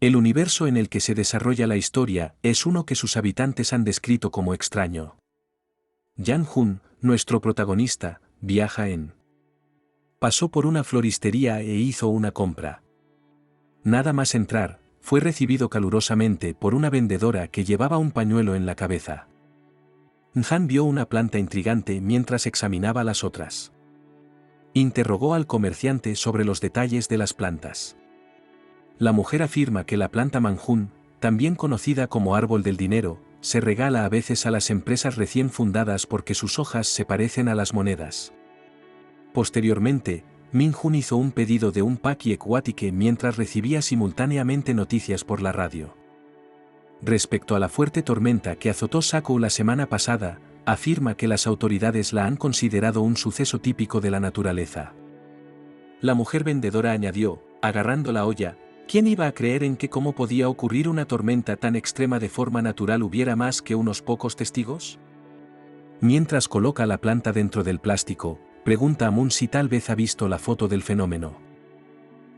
El universo en el que se desarrolla la historia es uno que sus habitantes han descrito como extraño. Yang-hun, nuestro protagonista, viaja en. Pasó por una floristería e hizo una compra. Nada más entrar, fue recibido calurosamente por una vendedora que llevaba un pañuelo en la cabeza. Han vio una planta intrigante mientras examinaba las otras. Interrogó al comerciante sobre los detalles de las plantas. La mujer afirma que la planta manjún, también conocida como árbol del dinero, se regala a veces a las empresas recién fundadas porque sus hojas se parecen a las monedas. Posteriormente, Min-hun hizo un pedido de un paqui ecuátique mientras recibía simultáneamente noticias por la radio. Respecto a la fuerte tormenta que azotó Sakou la semana pasada, afirma que las autoridades la han considerado un suceso típico de la naturaleza. La mujer vendedora añadió, agarrando la olla, ¿quién iba a creer en que cómo podía ocurrir una tormenta tan extrema de forma natural hubiera más que unos pocos testigos? Mientras coloca la planta dentro del plástico, pregunta a Moon si tal vez ha visto la foto del fenómeno.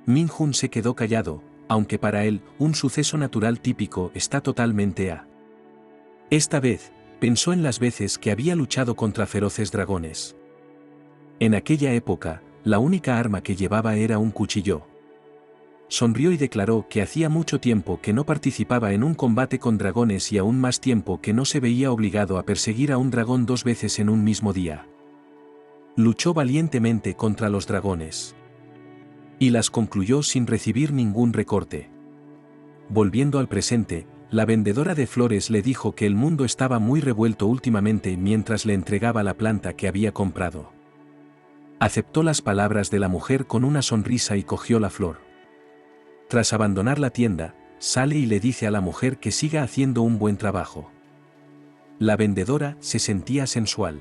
Min-hun se quedó callado, aunque para él, un suceso natural típico está totalmente a. Esta vez, pensó en las veces que había luchado contra feroces dragones. En aquella época, la única arma que llevaba era un cuchillo. Sonrió y declaró que hacía mucho tiempo que no participaba en un combate con dragones y aún más tiempo que no se veía obligado a perseguir a un dragón 2 veces en un mismo día. Luchó valientemente contra los dragones. Y las concluyó sin recibir ningún recorte. Volviendo al presente, la vendedora de flores le dijo que el mundo estaba muy revuelto últimamente mientras le entregaba la planta que había comprado. Aceptó las palabras de la mujer con una sonrisa y cogió la flor. Tras abandonar la tienda, sale y le dice a la mujer que siga haciendo un buen trabajo. La vendedora se sentía sensual.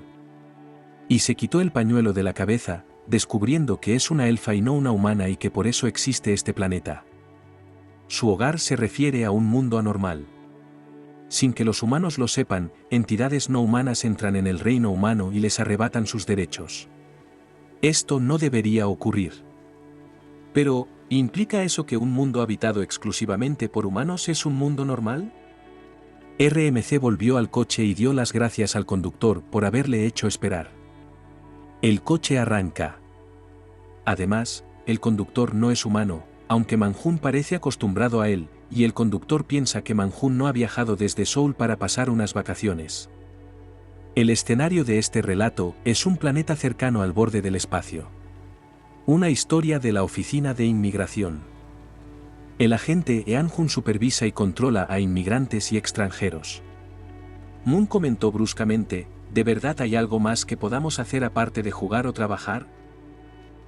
Y se quitó el pañuelo de la cabeza, descubriendo que es una elfa y no una humana y que por eso existe este planeta. Su hogar se refiere a un mundo anormal. Sin que los humanos lo sepan, entidades no humanas entran en el reino humano y les arrebatan sus derechos. Esto no debería ocurrir. Pero, ¿implica eso que un mundo habitado exclusivamente por humanos es un mundo normal? RMC volvió al coche y dio las gracias al conductor por haberle hecho esperar. El coche arranca. Además, el conductor no es humano, aunque Manjun parece acostumbrado a él, y el conductor piensa que Manjun no ha viajado desde Seoul para pasar unas vacaciones. El escenario de este relato es un planeta cercano al borde del espacio. Una historia de la Oficina de Inmigración. El agente Eun-jun supervisa y controla a inmigrantes y extranjeros. Moon comentó bruscamente, ¿de verdad hay algo más que podamos hacer aparte de jugar o trabajar?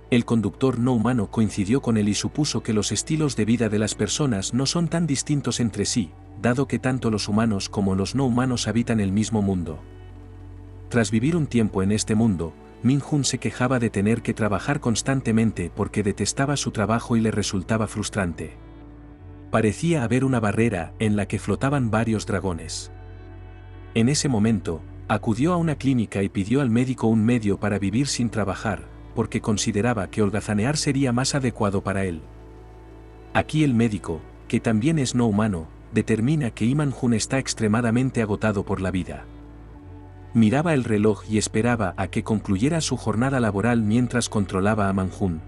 El conductor no humano coincidió con él y supuso que los estilos de vida de las personas no son tan distintos entre sí, dado que tanto los humanos como los no humanos habitan el mismo mundo. Tras vivir un tiempo en este mundo, Min-hun se quejaba de tener que trabajar constantemente porque detestaba su trabajo y le resultaba frustrante. Parecía haber una barrera en la que flotaban varios dragones. En ese momento, acudió a una clínica y pidió al médico un medio para vivir sin trabajar, porque consideraba que holgazanear sería más adecuado para él. Aquí el médico, que también es no humano, determina que Iman-jun está extremadamente agotado por la vida. Miraba el reloj y esperaba a que concluyera su jornada laboral mientras controlaba a Manjun.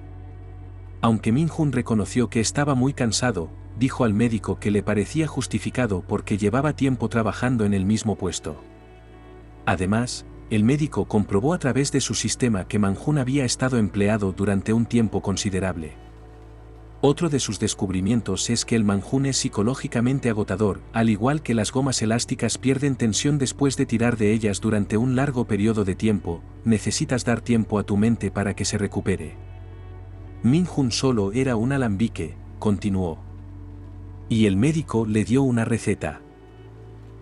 Aunque Min-jun reconoció que estaba muy cansado, dijo al médico que le parecía justificado porque llevaba tiempo trabajando en el mismo puesto. Además, el médico comprobó a través de su sistema que Manjun había estado empleado durante un tiempo considerable. Otro de sus descubrimientos es que el Manjun es psicológicamente agotador, al igual que las gomas elásticas pierden tensión después de tirar de ellas durante un largo periodo de tiempo, necesitas dar tiempo a tu mente para que se recupere. Min-jun solo era un alambique, continuó. Y el médico le dio una receta.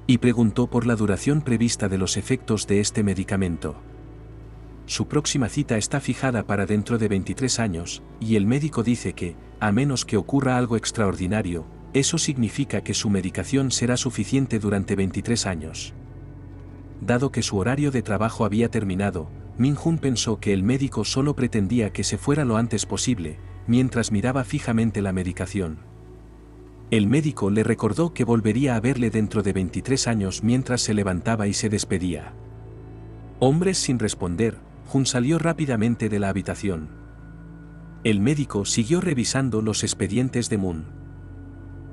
Y preguntó por la duración prevista de los efectos de este medicamento. Su próxima cita está fijada para dentro de 23 años, y el médico dice que, a menos que ocurra algo extraordinario, eso significa que su medicación será suficiente durante 23 años. Dado que su horario de trabajo había terminado, Min-jun pensó que el médico solo pretendía que se fuera lo antes posible, mientras miraba fijamente la medicación. El médico le recordó que volvería a verle dentro de 23 años mientras se levantaba y se despedía. Hombres sin responder, Jun salió rápidamente de la habitación. El médico siguió revisando los expedientes de Moon.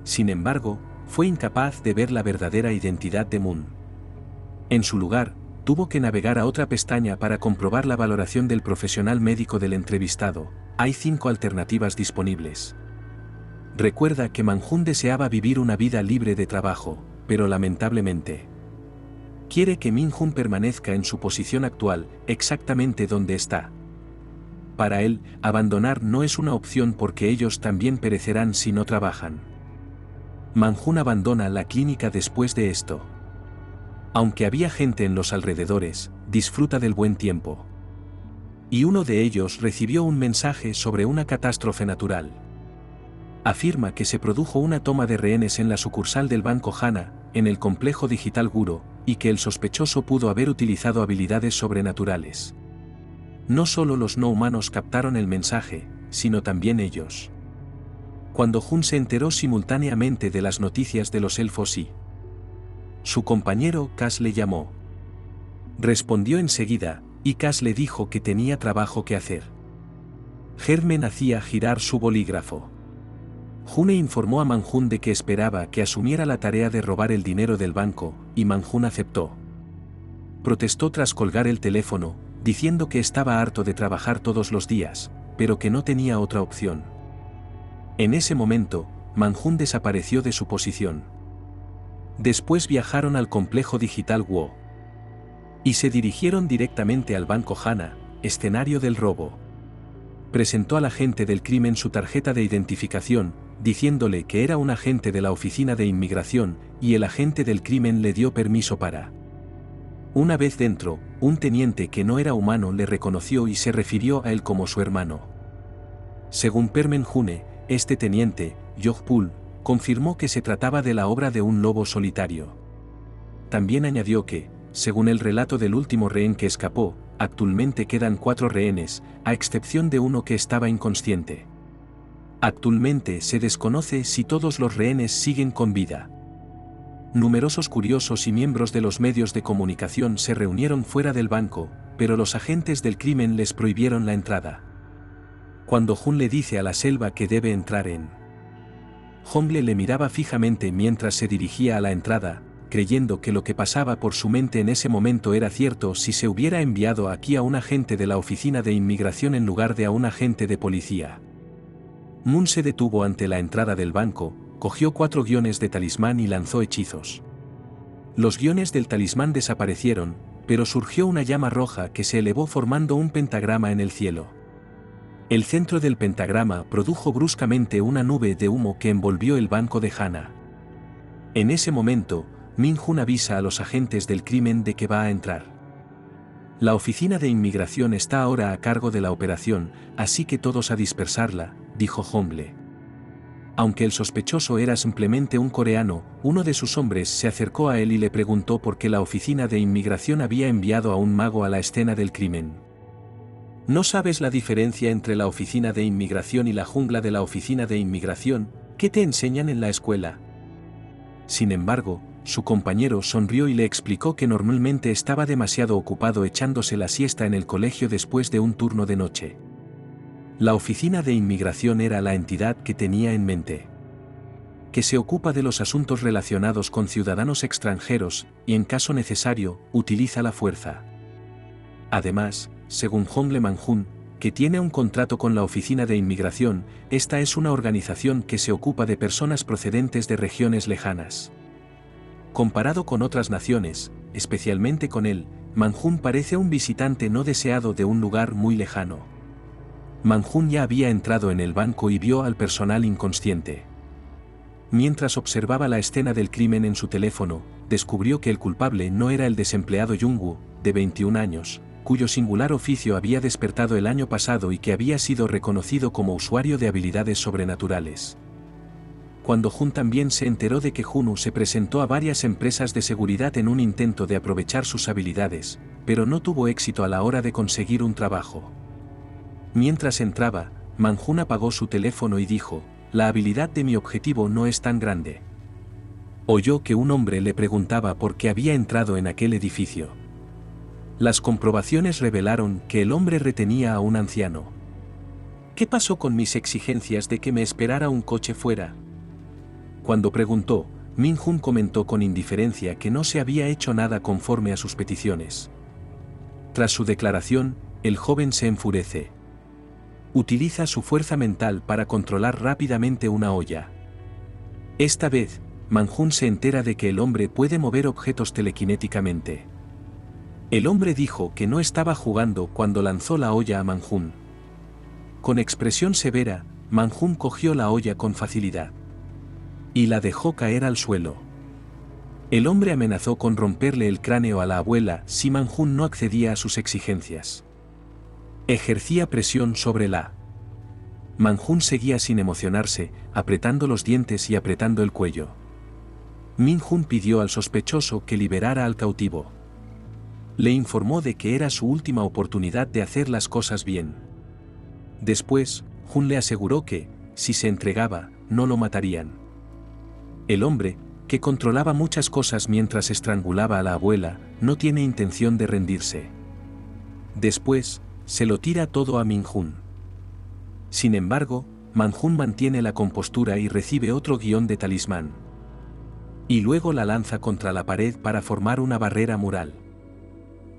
Sin embargo, fue incapaz de ver la verdadera identidad de Moon. En su lugar, tuvo que navegar a otra pestaña para comprobar la valoración del profesional médico del entrevistado. Hay 5 alternativas disponibles. Recuerda que Man-Jun deseaba vivir una vida libre de trabajo, pero lamentablemente quiere que Min-Jun permanezca en su posición actual, exactamente donde está. Para él, abandonar no es una opción porque ellos también perecerán si no trabajan. Man-Jun abandona la clínica después de esto. Aunque había gente en los alrededores, disfruta del buen tiempo. Y uno de ellos recibió un mensaje sobre una catástrofe natural. Afirma que se produjo una toma de rehenes en la sucursal del Banco Hana, en el complejo digital Guro, y que el sospechoso pudo haber utilizado habilidades sobrenaturales. No solo los no humanos captaron el mensaje, sino también ellos. Cuando Jun se enteró simultáneamente de las noticias de los elfos y su compañero Cass le llamó. Respondió enseguida, y Cass le dijo que tenía trabajo que hacer. Hermen hacía girar su bolígrafo. June informó a Man-Jun de que esperaba que asumiera la tarea de robar el dinero del banco, y Man-Jun aceptó. Protestó tras colgar el teléfono, diciendo que estaba harto de trabajar todos los días, pero que no tenía otra opción. En ese momento, Man-Jun desapareció de su posición. Después viajaron al complejo digital Wo. Y se dirigieron directamente al Banco Hana, escenario del robo. Presentó al agente del crimen su tarjeta de identificación, diciéndole que era un agente de la oficina de inmigración, y el agente del crimen le dio permiso para. Una vez dentro, un teniente que no era humano le reconoció y se refirió a él como su hermano. Según Permen June, este teniente, Yog-Pul, confirmó que se trataba de la obra de un lobo solitario. También añadió que, según el relato del último rehén que escapó, actualmente quedan 4 rehenes, a excepción de uno que estaba inconsciente. Actualmente se desconoce si todos los rehenes siguen con vida. Numerosos curiosos y miembros de los medios de comunicación se reunieron fuera del banco, pero los agentes del crimen les prohibieron la entrada. Cuando Jun le dice a la selva que debe entrar en. Hongle le miraba fijamente mientras se dirigía a la entrada, creyendo que lo que pasaba por su mente en ese momento era cierto si se hubiera enviado aquí a un agente de la oficina de inmigración en lugar de a un agente de policía. Moon se detuvo ante la entrada del banco, cogió 4 guiones de talismán y lanzó hechizos. Los guiones del talismán desaparecieron, pero surgió una llama roja que se elevó formando un pentagrama en el cielo. El centro del pentagrama produjo bruscamente una nube de humo que envolvió el banco de Hana. En ese momento, Min-Jun avisa a los agentes del crimen de que va a entrar. La oficina de inmigración está ahora a cargo de la operación, así que todos a dispersarla, dijo Hongle. Aunque el sospechoso era simplemente un coreano, uno de sus hombres se acercó a él y le preguntó por qué la oficina de inmigración había enviado a un mago a la escena del crimen. ¿No sabes la diferencia entre la oficina de inmigración y la jungla de la oficina de inmigración? ¿Qué te enseñan en la escuela? Sin embargo, su compañero sonrió y le explicó que normalmente estaba demasiado ocupado echándose la siesta en el colegio después de un turno de noche. La oficina de inmigración era la entidad que tenía en mente. Que se ocupa de los asuntos relacionados con ciudadanos extranjeros, y en caso necesario, utiliza la fuerza. Además, según Hongle Man-Jun, que tiene un contrato con la oficina de inmigración, esta es una organización que se ocupa de personas procedentes de regiones lejanas. Comparado con otras naciones, especialmente con él, Man-Jun parece un visitante no deseado de un lugar muy lejano. Man-Jun ya había entrado en el banco y vio al personal inconsciente. Mientras observaba la escena del crimen en su teléfono, descubrió que el culpable no era el desempleado Jung-Woo, de 21 años, cuyo singular oficio había despertado el año pasado y que había sido reconocido como usuario de habilidades sobrenaturales. Cuando Jun también se enteró de que Junu se presentó a varias empresas de seguridad en un intento de aprovechar sus habilidades, pero no tuvo éxito a la hora de conseguir un trabajo. Mientras entraba, Man-Jun apagó su teléfono y dijo, la habilidad de mi objetivo no es tan grande. Oyó que un hombre le preguntaba por qué había entrado en aquel edificio. Las comprobaciones revelaron que el hombre retenía a un anciano. ¿Qué pasó con mis exigencias de que me esperara un coche fuera? Cuando preguntó, Min-hun comentó con indiferencia que no se había hecho nada conforme a sus peticiones. Tras su declaración, el joven se enfurece. Utiliza su fuerza mental para controlar rápidamente una olla. Esta vez, Man-hun se entera de que el hombre puede mover objetos telequinéticamente. El hombre dijo que no estaba jugando cuando lanzó la olla a Man-hun. Con expresión severa, Man-hun cogió la olla con facilidad y la dejó caer al suelo. El hombre amenazó con romperle el cráneo a la abuela si Man-hun no accedía a sus exigencias. Ejercía presión sobre la. Man-hun seguía sin emocionarse, apretando los dientes y apretando el cuello. Min-hun pidió al sospechoso que liberara al cautivo. Le informó de que era su última oportunidad de hacer las cosas bien. Después, Hun le aseguró que, si se entregaba, no lo matarían. El hombre, que controlaba muchas cosas mientras estrangulaba a la abuela, no tiene intención de rendirse. Después, se lo tira todo a Min-hun. Sin embargo, Man-hun mantiene la compostura y recibe otro guión de talismán. Y luego la lanza contra la pared para formar una barrera mural.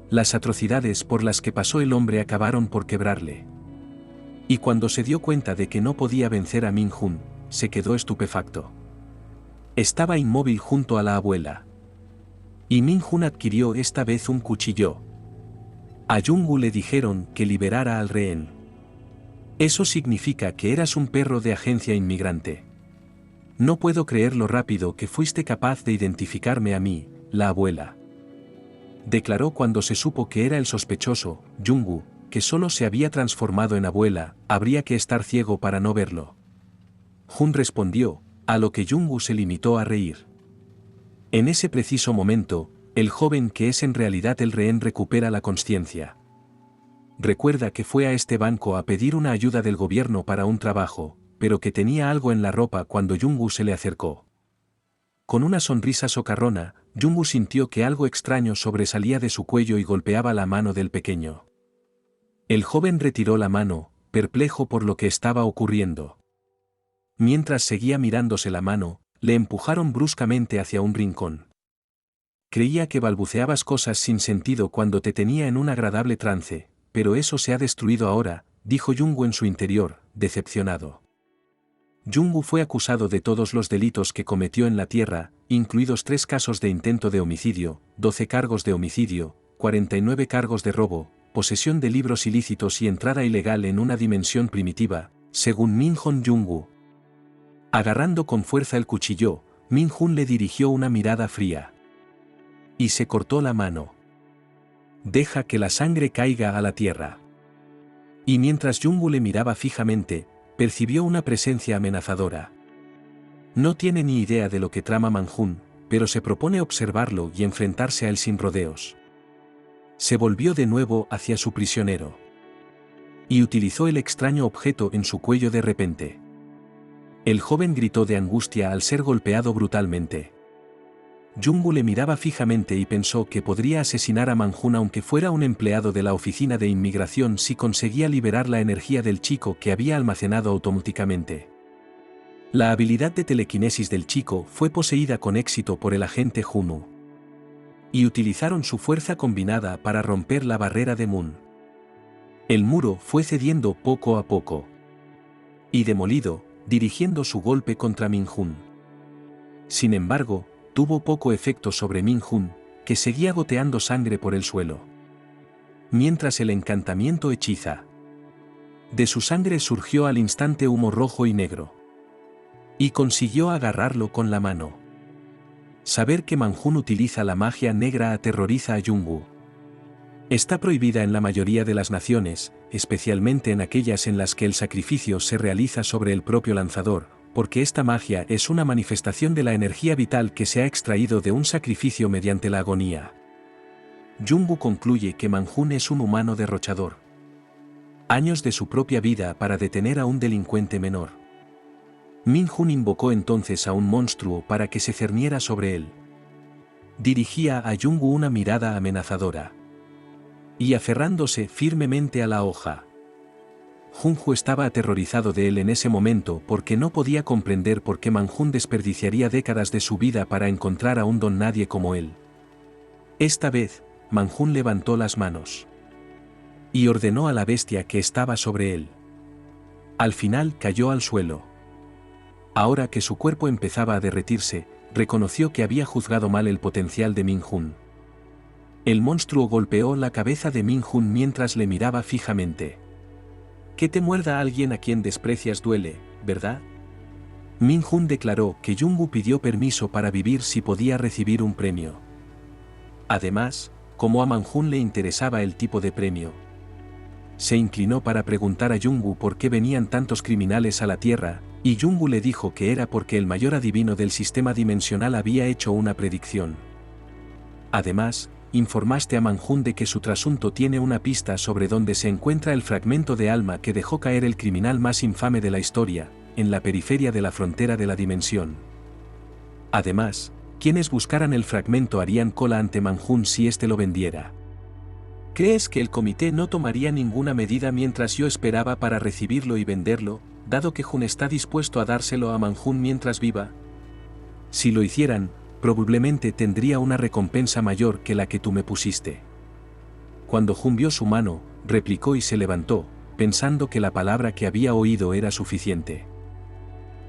Las atrocidades por las que pasó el hombre acabaron por quebrarle. Y cuando se dio cuenta de que no podía vencer a Min-hun, se quedó estupefacto. Estaba inmóvil junto a la abuela. Y Min-hun adquirió esta vez un cuchillo. A Jung-woo le dijeron que liberara al rehén. Eso significa que eras un perro de agencia inmigrante. No puedo creer lo rápido que fuiste capaz de identificarme a mí, la abuela. Declaró cuando se supo que era el sospechoso, Jung-woo, que solo se había transformado en abuela, habría que estar ciego para no verlo. Hun respondió, a lo que Jung-woo se limitó a reír. En ese preciso momento, el joven que es en realidad el rehén recupera la consciencia. Recuerda que fue a este banco a pedir una ayuda del gobierno para un trabajo, pero que tenía algo en la ropa cuando Jung-woo se le acercó. Con una sonrisa socarrona, Jung-woo sintió que algo extraño sobresalía de su cuello y golpeaba la mano del pequeño. El joven retiró la mano, perplejo por lo que estaba ocurriendo. Mientras seguía mirándose la mano, le empujaron bruscamente hacia un rincón. Creía que balbuceabas cosas sin sentido cuando te tenía en un agradable trance, pero eso se ha destruido ahora, dijo Jung-woo en su interior, decepcionado. Jung-woo fue acusado de todos los delitos que cometió en la Tierra, incluidos 3 casos de intento de homicidio, 12 cargos de homicidio, 49 cargos de robo, posesión de libros ilícitos y entrada ilegal en una dimensión primitiva, según Min-hun Jung-woo. Agarrando con fuerza el cuchillo, Min-hun le dirigió una mirada fría. Y se cortó la mano. Deja que la sangre caiga a la tierra. Y mientras Jung-woo le miraba fijamente, percibió una presencia amenazadora. No tiene ni idea de lo que trama Man-hun, pero se propone observarlo y enfrentarse a él sin rodeos. Se volvió de nuevo hacia su prisionero. Y utilizó el extraño objeto en su cuello de repente. El joven gritó de angustia al ser golpeado brutalmente. Jung-woo le miraba fijamente y pensó que podría asesinar a Man-hun aunque fuera un empleado de la oficina de inmigración si conseguía liberar la energía del chico que había almacenado automáticamente. La habilidad de telequinesis del chico fue poseída con éxito por el agente Jun-woo. Y utilizaron su fuerza combinada para romper la barrera de Moon. El muro fue cediendo poco a poco. Y demolido, dirigiendo su golpe contra Min-hun. Sin embargo, tuvo poco efecto sobre Min-hun, que seguía goteando sangre por el suelo. Mientras el encantamiento hechiza. De su sangre surgió al instante humo rojo y negro. Y consiguió agarrarlo con la mano. Saber que Man-hun utiliza la magia negra aterroriza a Jung-woo. Está prohibida en la mayoría de las naciones, especialmente en aquellas en las que el sacrificio se realiza sobre el propio lanzador, porque esta magia es una manifestación de la energía vital que se ha extraído de un sacrificio mediante la agonía. Jung-woo concluye que Man-hun es un humano derrochador. Años de su propia vida para detener a un delincuente menor. Min-Hun invocó entonces a un monstruo para que se cerniera sobre él. Dirigía a Jung-woo una mirada amenazadora. Y aferrándose firmemente a la hoja. Jung-woo estaba aterrorizado de él en ese momento porque no podía comprender por qué Man-Hun desperdiciaría décadas de su vida para encontrar a un don nadie como él. Esta vez, Man-Hun levantó las manos. Y ordenó a la bestia que estaba sobre él. Al final cayó al suelo. Ahora que su cuerpo empezaba a derretirse, reconoció que había juzgado mal el potencial de Min-Hun. El monstruo golpeó la cabeza de Min-Hun mientras le miraba fijamente. Que te muerda a alguien a quien desprecias duele, ¿verdad? Min-Hun declaró que Jung-woo pidió permiso para vivir si podía recibir un premio. Además, como a Man-Hun le interesaba el tipo de premio, se inclinó para preguntar a Jung-woo por qué venían tantos criminales a la Tierra, y Jung-woo le dijo que era porque el mayor adivino del sistema dimensional había hecho una predicción. Además, informaste a Man-Hun de que su trasunto tiene una pista sobre dónde se encuentra el fragmento de alma que dejó caer el criminal más infame de la historia, en la periferia de la frontera de la dimensión. Además, quienes buscaran el fragmento harían cola ante Man-Hun si éste lo vendiera. ¿Crees que el comité no tomaría ninguna medida mientras yo esperaba para recibirlo y venderlo, dado que Hun está dispuesto a dárselo a Man-Hun mientras viva? Si lo hicieran, probablemente tendría una recompensa mayor que la que tú me pusiste. Cuando Hun vio su mano, replicó y se levantó, pensando que la palabra que había oído era suficiente.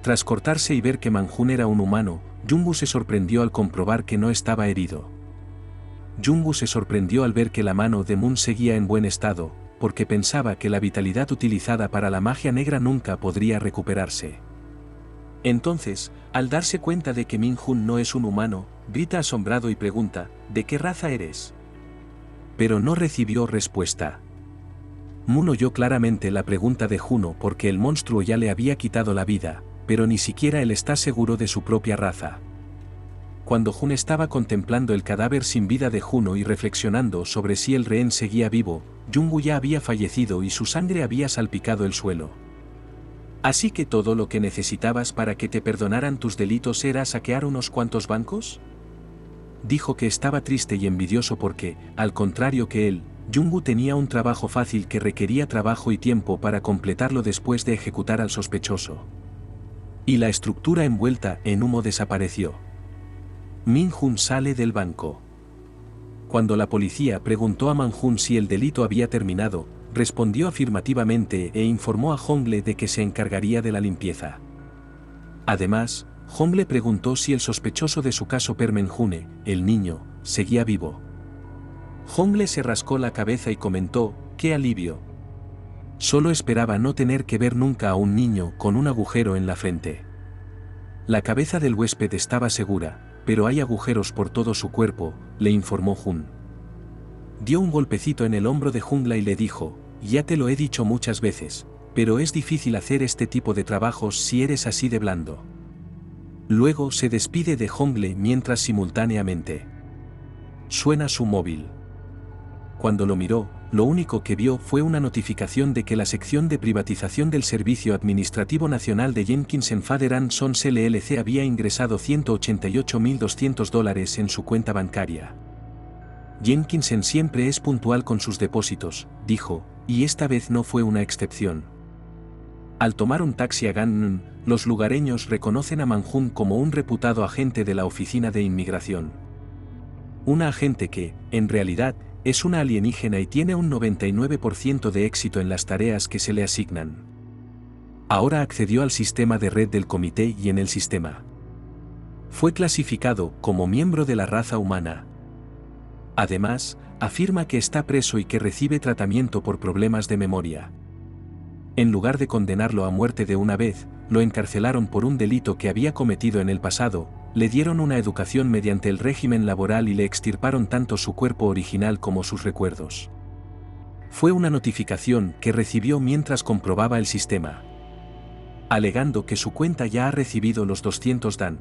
Tras cortarse y ver que Man-Hun era un humano, Jung-woo se sorprendió al comprobar que no estaba herido. Jung-woo se sorprendió al ver que la mano de Moon seguía en buen estado, porque pensaba que la vitalidad utilizada para la magia negra nunca podría recuperarse. Entonces, al darse cuenta de que Min-Hun no es un humano, grita asombrado y pregunta, ¿de qué raza eres? Pero no recibió respuesta. Moon oyó claramente la pregunta de Juno porque el monstruo ya le había quitado la vida, pero ni siquiera él está seguro de su propia raza. Cuando Jun estaba contemplando el cadáver sin vida de Juno y reflexionando sobre si el rehén seguía vivo, Jung-woo ya había fallecido y su sangre había salpicado el suelo. ¿Así que todo lo que necesitabas para que te perdonaran tus delitos era saquear unos cuantos bancos? Dijo que estaba triste y envidioso porque, al contrario que él, Jung-woo tenía un trabajo fácil que requería trabajo y tiempo para completarlo después de ejecutar al sospechoso. Y la estructura envuelta en humo desapareció. Min-Hun sale del banco. Cuando la policía preguntó a Man-Hun si el delito había terminado, respondió afirmativamente e informó a Hongle de que se encargaría de la limpieza. Además, Hongle preguntó si el sospechoso de su caso Permen-Hune, el niño, seguía vivo. Hongle se rascó la cabeza y comentó, ¡qué alivio! Solo esperaba no tener que ver nunca a un niño con un agujero en la frente. La cabeza del huésped estaba segura, pero hay agujeros por todo su cuerpo, le informó Jun. Dio un golpecito en el hombro de Jungla y le dijo, ya te lo he dicho muchas veces, pero es difícil hacer este tipo de trabajos si eres así de blando. Luego se despide de Hongle mientras simultáneamente suena su móvil. Cuando lo miró, lo único que vio fue una notificación de que la sección de privatización del Servicio Administrativo Nacional de Jenkins Father & Sons LLC había ingresado $188.200 en su cuenta bancaria. Jenkinson siempre es puntual con sus depósitos, dijo, y esta vez no fue una excepción. Al tomar un taxi a Gangnam, los lugareños reconocen a Man-Hun como un reputado agente de la oficina de inmigración. Una agente que, en realidad, es una alienígena y tiene un 99% de éxito en las tareas que se le asignan. Ahora accedió al sistema de red del comité y en el sistema fue clasificado como miembro de la raza humana. Además, afirma que está preso y que recibe tratamiento por problemas de memoria. En lugar de condenarlo a muerte de una vez, lo encarcelaron por un delito que había cometido en el pasado, le dieron una educación mediante el régimen laboral y le extirparon tanto su cuerpo original como sus recuerdos. Fue una notificación que recibió mientras comprobaba el sistema, alegando que su cuenta ya ha recibido los 200 Dan.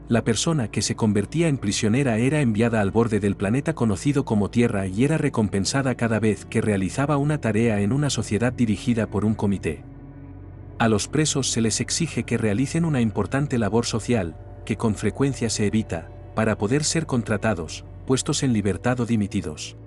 La persona que se convertía en prisionera era enviada al borde del planeta conocido como Tierra y era recompensada cada vez que realizaba una tarea en una sociedad dirigida por un comité. A los presos se les exige que realicen una importante labor social, que con frecuencia se evita, para poder ser contratados, puestos en libertad o dimitidos.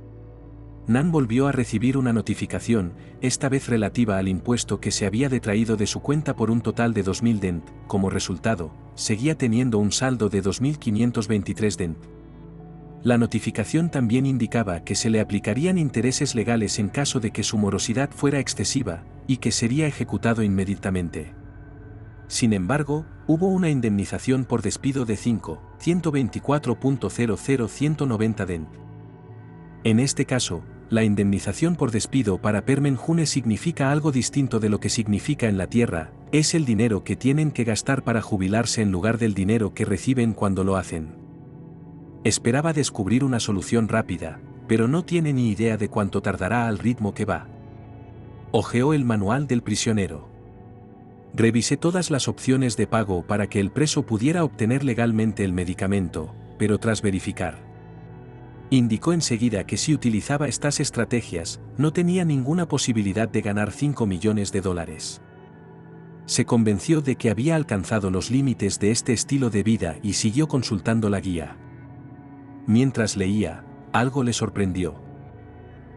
Nan volvió a recibir una notificación, esta vez relativa al impuesto que se había detraído de su cuenta por un total de 2.000 dent. Como resultado, seguía teniendo un saldo de 2.523 dent. La notificación también indicaba que se le aplicarían intereses legales en caso de que su morosidad fuera excesiva, y que sería ejecutado inmediatamente. Sin embargo, hubo una indemnización por despido de 124.00190 dent. En este caso, la indemnización por despido para Permen-Hune significa algo distinto de lo que significa en la Tierra, es el dinero que tienen que gastar para jubilarse en lugar del dinero que reciben cuando lo hacen. Esperaba descubrir una solución rápida, pero no tiene ni idea de cuánto tardará al ritmo que va. Hojeó el manual del prisionero. Revisé todas las opciones de pago para que el preso pudiera obtener legalmente el medicamento, pero tras verificar, indicó enseguida que si utilizaba estas estrategias, no tenía ninguna posibilidad de ganar 5 millones de dólares. Se convenció de que había alcanzado los límites de este estilo de vida y siguió consultando la guía. Mientras leía, algo le sorprendió.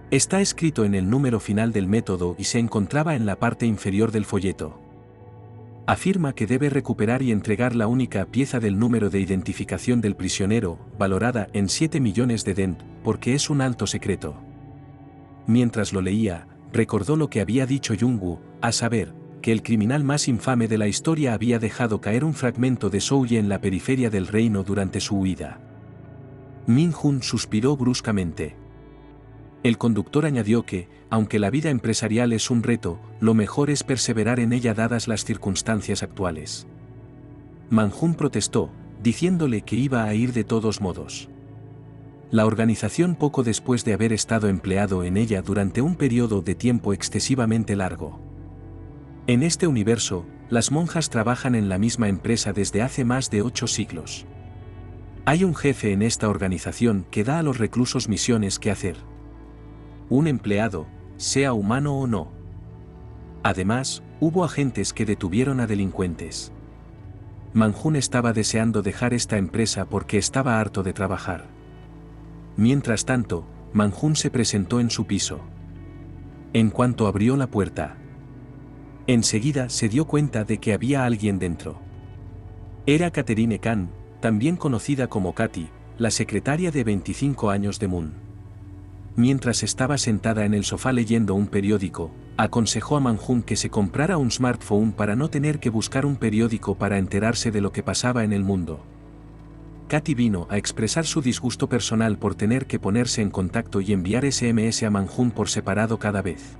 Está escrito en el número final del método y se encontraba en la parte inferior del folleto. Afirma que debe recuperar y entregar la única pieza del número de identificación del prisionero, valorada en 7 millones de dent, porque es un alto secreto. Mientras lo leía, recordó lo que había dicho Jung-woo, a saber, que el criminal más infame de la historia había dejado caer un fragmento de Souye en la periferia del reino durante su huida. Min-hun suspiró bruscamente. El conductor añadió que, aunque la vida empresarial es un reto, lo mejor es perseverar en ella dadas las circunstancias actuales. Man-hun protestó, diciéndole que iba a ir de todos modos. La organización poco después de haber estado empleado en ella durante un periodo de tiempo excesivamente largo. En este universo, las monjas trabajan en la misma empresa desde hace más de 8 siglos. Hay un jefe en esta organización que da a los reclusos misiones que hacer. Un empleado, sea humano o no. Además, hubo agentes que detuvieron a delincuentes. Man-hun estaba deseando dejar esta empresa porque estaba harto de trabajar. Mientras tanto, Man-hun se presentó en su piso. En cuanto abrió la puerta, enseguida se dio cuenta de que había alguien dentro. Era Catherine Khan, también conocida como Katy, la secretaria de 25 años de Moon. Mientras estaba sentada en el sofá leyendo un periódico, aconsejó a Man-hun que se comprara un smartphone para no tener que buscar un periódico para enterarse de lo que pasaba en el mundo. Katy vino a expresar su disgusto personal por tener que ponerse en contacto y enviar SMS a Man-hun por separado cada vez.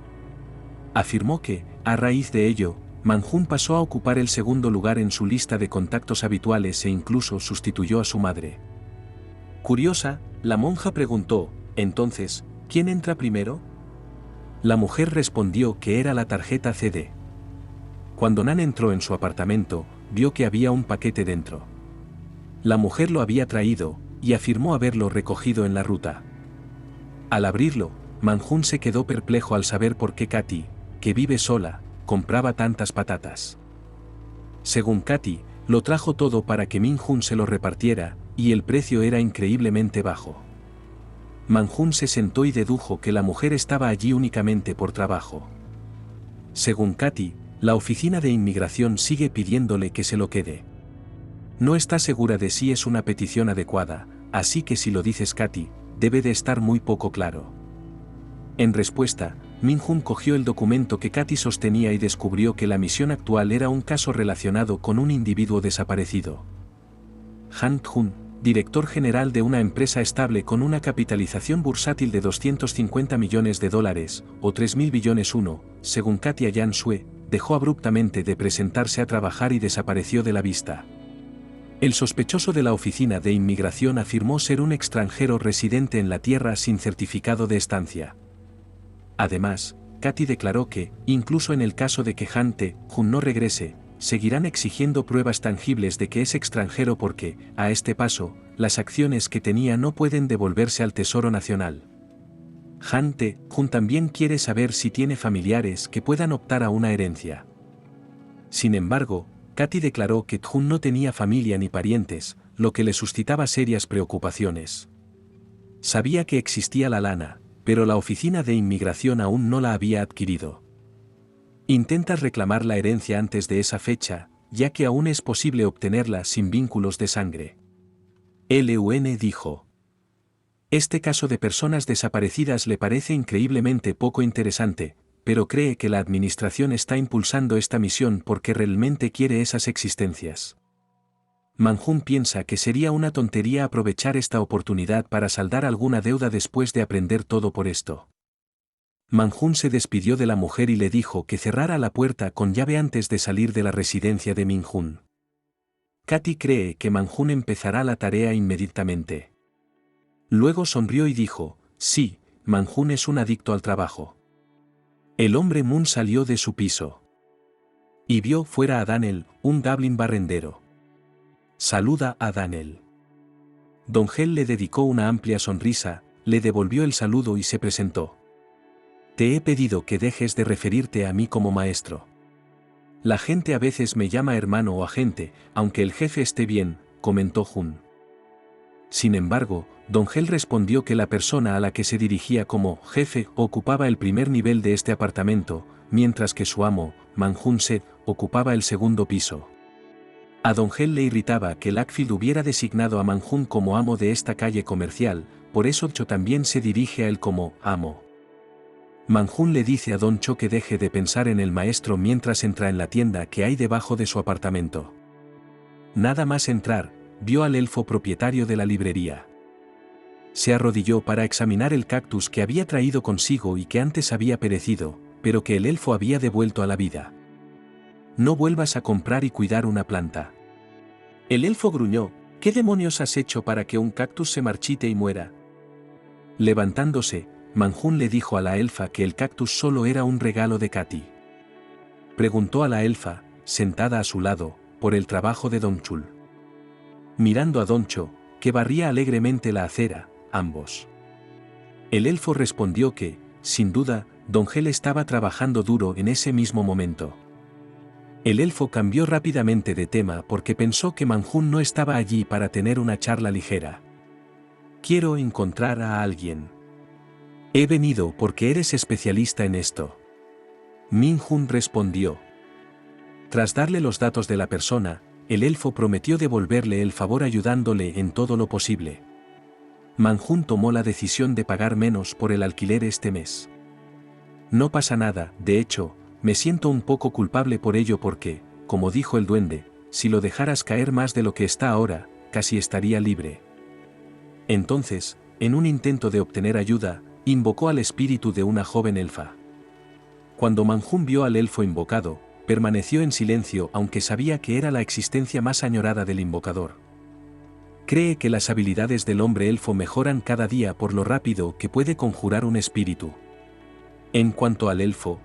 Afirmó que, a raíz de ello, Man-hun pasó a ocupar el segundo lugar en su lista de contactos habituales e incluso sustituyó a su madre. Curiosa, la monja preguntó, entonces, ¿quién entra primero? La mujer respondió que era la tarjeta CD. Cuando Nan entró en su apartamento, vio que había un paquete dentro. La mujer lo había traído, y afirmó haberlo recogido en la ruta. Al abrirlo, Man-hun se quedó perplejo al saber por qué Katy, que vive sola, compraba tantas patatas. Según Katy, lo trajo todo para que Min-hun se lo repartiera, y el precio era increíblemente bajo. Man-hun se sentó y dedujo que la mujer estaba allí únicamente por trabajo. Según Katy, la oficina de inmigración sigue pidiéndole que se lo quede. No está segura de si es una petición adecuada, así que si lo dices Katy, debe de estar muy poco claro. En respuesta, Min-hun cogió el documento que Katy sostenía y descubrió que la misión actual era un caso relacionado con un individuo desaparecido. Han-hun, director general de una empresa estable con una capitalización bursátil de 250 millones de dólares, o 3.000 billones según Katia Yan-sue, dejó abruptamente de presentarse a trabajar y desapareció de la vista. El sospechoso de la oficina de inmigración afirmó ser un extranjero residente en la tierra sin certificado de estancia. Además, Katy declaró que, incluso en el caso de que Han Tae-hun no regrese, seguirán exigiendo pruebas tangibles de que es extranjero porque, a este paso, las acciones que tenía no pueden devolverse al Tesoro Nacional. Han Tae-hun también quiere saber si tiene familiares que puedan optar a una herencia. Sin embargo, Katy declaró que Jun no tenía familia ni parientes, lo que le suscitaba serias preocupaciones. Sabía que existía la lana, pero la oficina de inmigración aún no la había adquirido. Intentas reclamar la herencia antes de esa fecha, ya que aún es posible obtenerla sin vínculos de sangre. LUN dijo. Este caso de personas desaparecidas le parece increíblemente poco interesante, pero cree que la administración está impulsando esta misión porque realmente quiere esas existencias. Man-Jun piensa que sería una tontería aprovechar esta oportunidad para saldar alguna deuda después de aprender todo por esto. Man-Jun se despidió de la mujer y le dijo que cerrara la puerta con llave antes de salir de la residencia de Min-Jun. Katy cree que Man-Jun empezará la tarea inmediatamente. Luego sonrió y dijo, sí, Man-Jun es un adicto al trabajo. El hombre Moon salió de su piso. Y vio fuera a Daniel, un Goblin barrendero. Saluda a Daniel. Don Gel le dedicó una amplia sonrisa, le devolvió el saludo y se presentó. Te he pedido que dejes de referirte a mí como maestro. La gente a veces me llama hermano o agente, aunque el jefe esté bien, comentó Jun. Sin embargo, Don Gel respondió que la persona a la que se dirigía como jefe ocupaba el primer nivel de este apartamento, mientras que su amo, Man-Jun Se, ocupaba el segundo piso. A Don Gel le irritaba que Lackfield hubiera designado a Man-Jun como amo de esta calle comercial, por eso Cho también se dirige a él como amo. Man-Jun le dice a Don Cho que deje de pensar en el maestro mientras entra en la tienda que hay debajo de su apartamento. Nada más entrar, vio al elfo propietario de la librería. Se arrodilló para examinar el cactus que había traído consigo y que antes había perecido, pero que el elfo había devuelto a la vida. No vuelvas a comprar y cuidar una planta. El elfo gruñó, ¿qué demonios has hecho para que un cactus se marchite y muera? Levantándose, Man-Jun le dijo a la elfa que el cactus solo era un regalo de Katy. Preguntó a la elfa, sentada a su lado, por el trabajo de Don Chul. Mirando a Don Cho, que barría alegremente la acera, ambos. El elfo respondió que, sin duda, Don Gel estaba trabajando duro en ese mismo momento. El elfo cambió rápidamente de tema porque pensó que Man-Jun no estaba allí para tener una charla ligera. Quiero encontrar a alguien. He venido porque eres especialista en esto. Min-Jun respondió. Tras darle los datos de la persona, el elfo prometió devolverle el favor ayudándole en todo lo posible. Man-Jun tomó la decisión de pagar menos por el alquiler este mes. No pasa nada, de hecho, me siento un poco culpable por ello porque, como dijo el duende, si lo dejaras caer más de lo que está ahora, casi estaría libre. Entonces, en un intento de obtener ayuda, invocó al espíritu de una joven elfa. Cuando Man-Jun vio al elfo invocado, permaneció en silencio aunque sabía que era la existencia más añorada del invocador. Cree que las habilidades del hombre elfo mejoran cada día por lo rápido que puede conjurar un espíritu. En cuanto al elfo,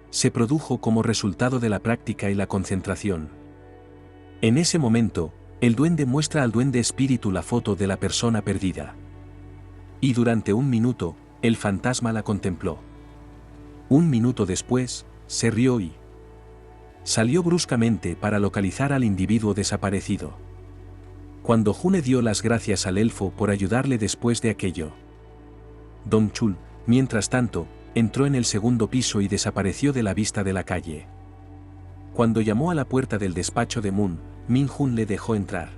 se produjo como resultado de la práctica y la concentración. En ese momento, el duende muestra al duende espíritu la foto de la persona perdida. Y durante un minuto, el fantasma la contempló. Un minuto después, se rió y salió bruscamente para localizar al individuo desaparecido. Cuando June dio las gracias al elfo por ayudarle después de aquello. Don Chul, mientras tanto, entró en el segundo piso y desapareció de la vista de la calle. Cuando llamó a la puerta del despacho de Moon, Min-Jun le dejó entrar.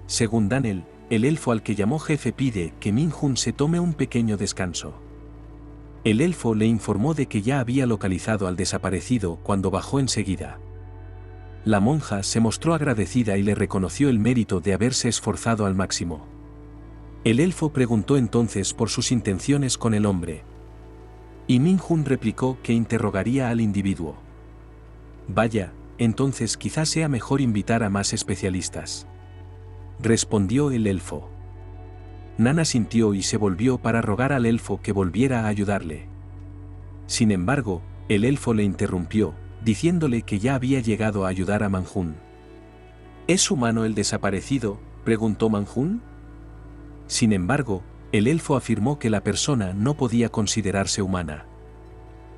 Según Daniel, el elfo al que llamó jefe pide que Min-Jun se tome un pequeño descanso. El elfo le informó de que ya había localizado al desaparecido cuando bajó enseguida. La monja se mostró agradecida y le reconoció el mérito de haberse esforzado al máximo. El elfo preguntó entonces por sus intenciones con el hombre. Y Min-Jun replicó que interrogaría al individuo. Vaya, entonces quizás sea mejor invitar a más especialistas. Respondió el elfo. Nana sintió y se volvió para rogar al elfo que volviera a ayudarle. Sin embargo, el elfo le interrumpió, diciéndole que ya había llegado a ayudar a Man-Jun. ¿Es humano el desaparecido?, preguntó Man-Jun. Sin embargo, el elfo afirmó que la persona no podía considerarse humana.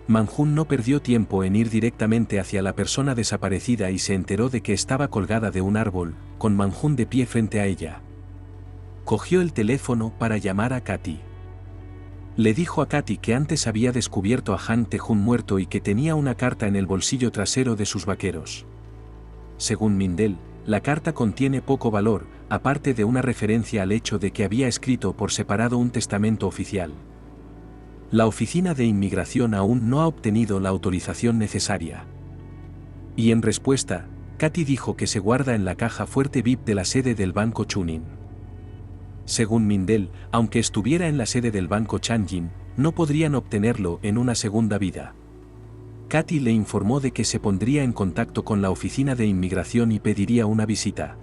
Man-Hun no perdió tiempo en ir directamente hacia la persona desaparecida y se enteró de que estaba colgada de un árbol, con Man-Hun de pie frente a ella. Cogió el teléfono para llamar a Katy. Le dijo a Katy que antes había descubierto a Han Tae-Hun muerto y que tenía una carta en el bolsillo trasero de sus vaqueros. Según Mindel, la carta contiene poco valor, aparte de una referencia al hecho de que había escrito por separado un testamento oficial. La oficina de inmigración aún no ha obtenido la autorización necesaria. Y en respuesta, Katy dijo que se guarda en la caja fuerte VIP de la sede del banco Chunin. Según Mindel, aunque estuviera en la sede del banco Changjin, no podrían obtenerlo en una segunda vida. Katy le informó de que se pondría en contacto con la oficina de inmigración y pediría una visita.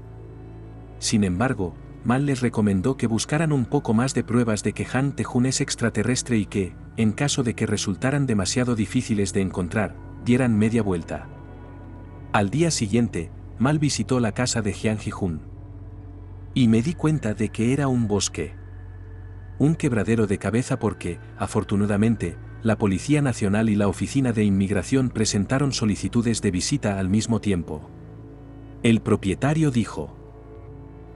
Sin embargo, Mal les recomendó que buscaran un poco más de pruebas de que Han Tae-Hun es extraterrestre y que, en caso de que resultaran demasiado difíciles de encontrar, dieran media vuelta. Al día siguiente, Mal visitó la casa de Jiang Ji-hun. Y me di cuenta de que era un bosque. Un quebradero de cabeza porque, afortunadamente, la Policía Nacional y la Oficina de Inmigración presentaron solicitudes de visita al mismo tiempo. El propietario dijo.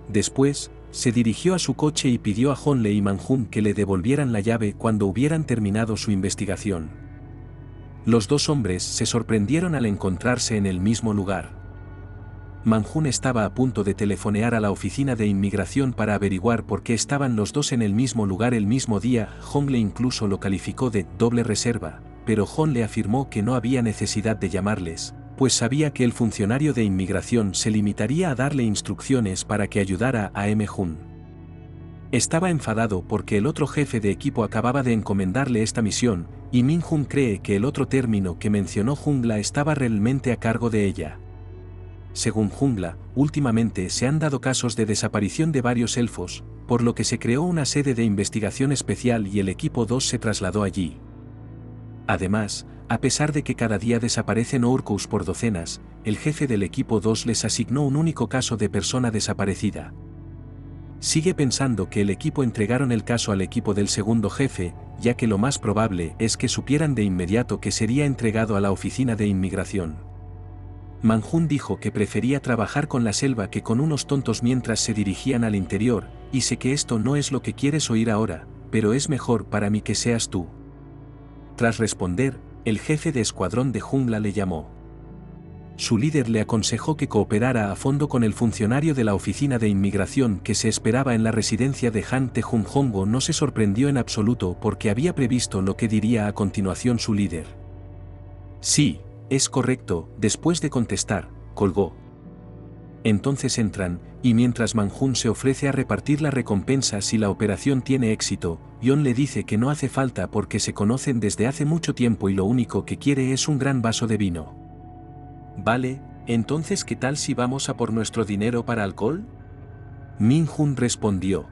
Después, se dirigió a su coche y pidió a Honle y Man-Hun que le devolvieran la llave cuando hubieran terminado su investigación. Los dos hombres se sorprendieron al encontrarse en el mismo lugar. Man-Hun estaba a punto de telefonear a la oficina de inmigración para averiguar por qué estaban los dos en el mismo lugar el mismo día. Honle incluso lo calificó de doble reserva, pero Honle afirmó que no había necesidad de llamarles, pues sabía que el funcionario de inmigración se limitaría a darle instrucciones para que ayudara a M-Hun. Estaba enfadado porque el otro jefe de equipo acababa de encomendarle esta misión, y Min-Hun cree que el otro término que mencionó Jungla estaba realmente a cargo de ella. Según Jungla, últimamente se han dado casos de desaparición de varios elfos, por lo que se creó una sede de investigación especial y el equipo 2 se trasladó allí. Además, a pesar de que cada día desaparecen Orcus por docenas, el jefe del equipo 2 les asignó un único caso de persona desaparecida. Sigue pensando que el equipo entregaron el caso al equipo del segundo jefe, ya que lo más probable es que supieran de inmediato que sería entregado a la oficina de inmigración. Man-Hun dijo que prefería trabajar con la selva que con unos tontos mientras se dirigían al interior, y sé que esto no es lo que quieres oír ahora, pero es mejor para mí que seas tú. Tras responder, el jefe de escuadrón de Jungla le llamó. Su líder le aconsejó que cooperara a fondo con el funcionario de la oficina de inmigración que se esperaba en la residencia de Han Tae-Hun. Hongo no se sorprendió en absoluto porque había previsto lo que diría a continuación su líder. Sí, es correcto, después de contestar, colgó. Entonces entran, y mientras Man-Hun se ofrece a repartir la recompensa si la operación tiene éxito, Yeon le dice que no hace falta porque se conocen desde hace mucho tiempo y lo único que quiere es un gran vaso de vino. Vale, entonces ¿qué tal si vamos a por nuestro dinero para alcohol? Min-Hun respondió.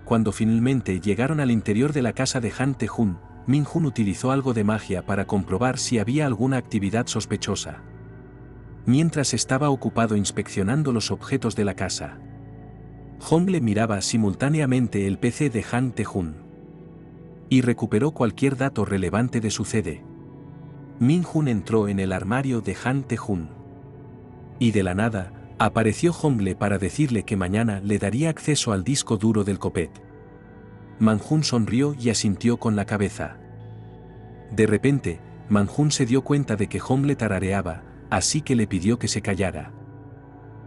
Cuando finalmente llegaron al interior de la casa de Han Tae-Hun, Min-Hun utilizó algo de magia para comprobar si había alguna actividad sospechosa. Mientras estaba ocupado inspeccionando los objetos de la casa, Hongle miraba simultáneamente el PC de Han Tae-Hun y recuperó cualquier dato relevante de su CD. Min-Hun entró en el armario de Han Tae-Hun y de la nada, apareció Hongle para decirle que mañana le daría acceso al disco duro del Copet. Man-Hun sonrió y asintió con la cabeza. De repente, Man-Hun se dio cuenta de que Hongle tarareaba, así que le pidió que se callara.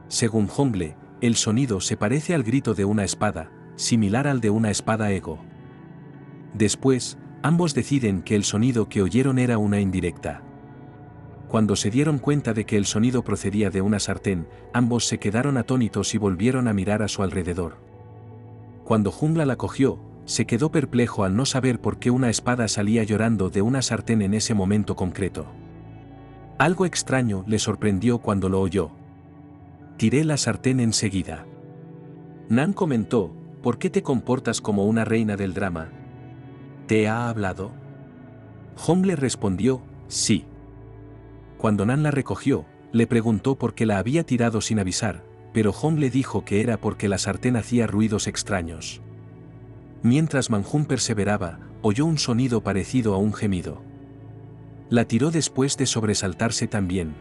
Según Hongle, el sonido se parece al grito de una espada, similar al de una espada ego. Después, ambos deciden que el sonido que oyeron era una indirecta. Cuando se dieron cuenta de que el sonido procedía de una sartén, ambos se quedaron atónitos y volvieron a mirar a su alrededor. Cuando Jungla la cogió, se quedó perplejo al no saber por qué una espada salía llorando de una sartén en ese momento concreto. Algo extraño le sorprendió cuando lo oyó. Tiré la sartén enseguida. Nan comentó, ¿por qué te comportas como una reina del drama? ¿Te ha hablado? Hongle respondió, sí. Cuando Nan la recogió, le preguntó por qué la había tirado sin avisar, pero Hongle dijo que era porque la sartén hacía ruidos extraños. Mientras Man-Hun perseveraba, oyó un sonido parecido a un gemido. La tiró después de sobresaltarse también.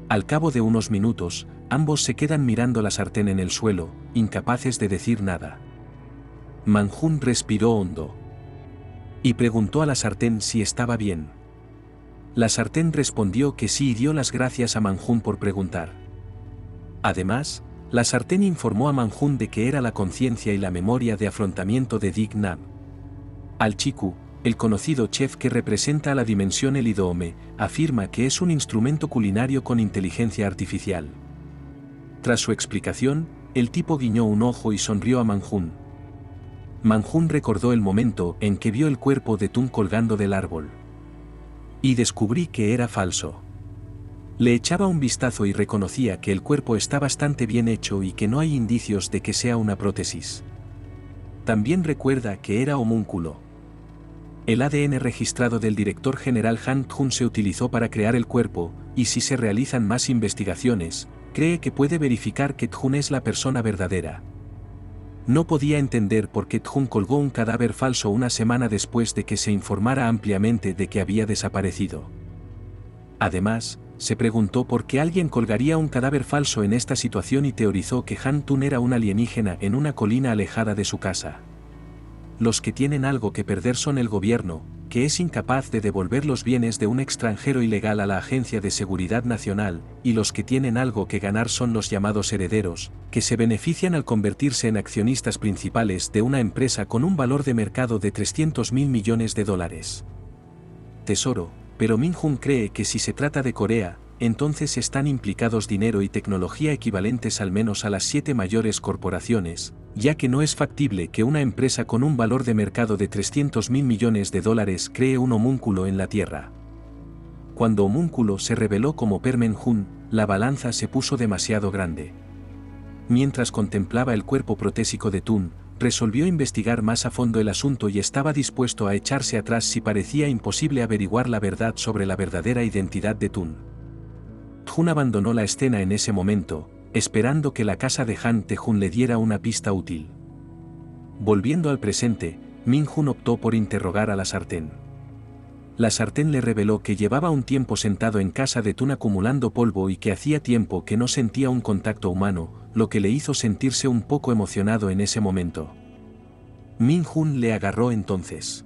Al cabo de unos minutos, ambos se quedan mirando la sartén en el suelo, incapaces de decir nada. Man-Jun respiró hondo. Y preguntó a la sartén si estaba bien. La sartén respondió que sí y dio las gracias a Man-Jun por preguntar. Además, la sartén informó a Man-Jun de que era la conciencia y la memoria de afrontamiento de Dick Nam. Al-Chiku, el conocido chef que representa a la dimensión Elidome, afirma que es un instrumento culinario con inteligencia artificial. Tras su explicación, el tipo guiñó un ojo y sonrió a Man-Jun. Man-Jun recordó el momento en que vio el cuerpo de Tun colgando del árbol. Y descubrí que era falso. Le echaba un vistazo y reconocía que el cuerpo está bastante bien hecho y que no hay indicios de que sea una prótesis. También recuerda que era homúnculo. El ADN registrado del director general Han Jun se utilizó para crear el cuerpo, y si se realizan más investigaciones, cree que puede verificar que Jun es la persona verdadera. No podía entender por qué Jun colgó un cadáver falso una semana después de que se informara ampliamente de que había desaparecido. Además, se preguntó por qué alguien colgaría un cadáver falso en esta situación y teorizó que Han Tun era un alienígena en una colina alejada de su casa. Los que tienen algo que perder son el gobierno, que es incapaz de devolver los bienes de un extranjero ilegal a la Agencia de Seguridad Nacional, y los que tienen algo que ganar son los llamados herederos, que se benefician al convertirse en accionistas principales de una empresa con un valor de mercado de $300.000 millones. Tesoro, pero Min-Jun cree que si se trata de Corea, entonces están implicados dinero y tecnología equivalentes al menos a las 7 mayores corporaciones, ya que no es factible que una empresa con un valor de mercado de $300.000 millones cree un homúnculo en la Tierra. Cuando Homúnculo se reveló como Permen-Jun, la balanza se puso demasiado grande. Mientras contemplaba el cuerpo protésico de Tun, resolvió investigar más a fondo el asunto y estaba dispuesto a echarse atrás si parecía imposible averiguar la verdad sobre la verdadera identidad de Tun. Jun abandonó la escena en ese momento, esperando que la casa de Han Tae-jun le diera una pista útil. Volviendo al presente, Min-Jun optó por interrogar a la sartén. La sartén le reveló que llevaba un tiempo sentado en casa de Tun acumulando polvo y que hacía tiempo que no sentía un contacto humano, lo que le hizo sentirse un poco emocionado en ese momento. Min-Jun le agarró entonces.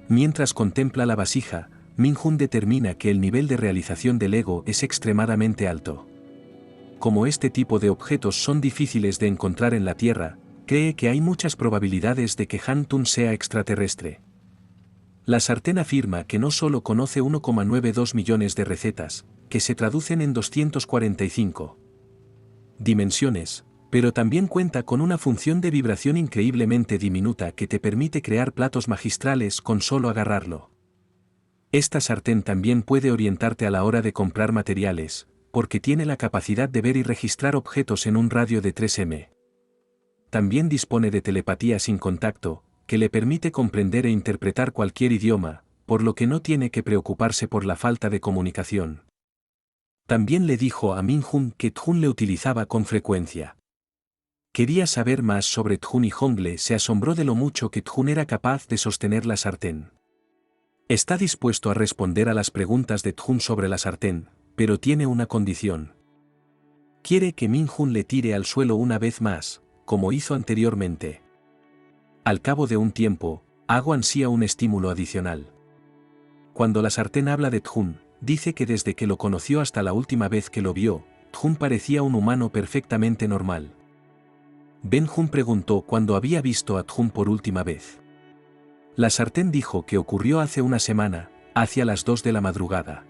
Mientras contempla la vasija, Min-Jun determina que el nivel de realización del ego es extremadamente alto. Como este tipo de objetos son difíciles de encontrar en la Tierra, cree que hay muchas probabilidades de que Han Tun sea extraterrestre. La sartén afirma que no solo conoce 1,92 millones de recetas, que se traducen en 245 dimensiones, pero también cuenta con una función de vibración increíblemente diminuta que te permite crear platos magistrales con solo agarrarlo. Esta sartén también puede orientarte a la hora de comprar materiales, porque tiene la capacidad de ver y registrar objetos en un radio de 3 m. También dispone de telepatía sin contacto, que le permite comprender e interpretar cualquier idioma, por lo que no tiene que preocuparse por la falta de comunicación. También le dijo a Min-Jun que Jun le utilizaba con frecuencia. Quería saber más sobre Jun y Hongle se asombró de lo mucho que Jun era capaz de sostener la sartén. Está dispuesto a responder a las preguntas de Jun sobre la sartén, pero tiene una condición. Quiere que Min-Jun le tire al suelo una vez más, como hizo anteriormente. Al cabo de un tiempo, Ago ansía un estímulo adicional. Cuando la sartén habla de Jun, dice que desde que lo conoció hasta la última vez que lo vio, Jun parecía un humano perfectamente normal. Ben-Jun preguntó cuándo había visto a Jun por última vez. La sartén dijo que ocurrió hace una semana, hacia las 2 de la madrugada.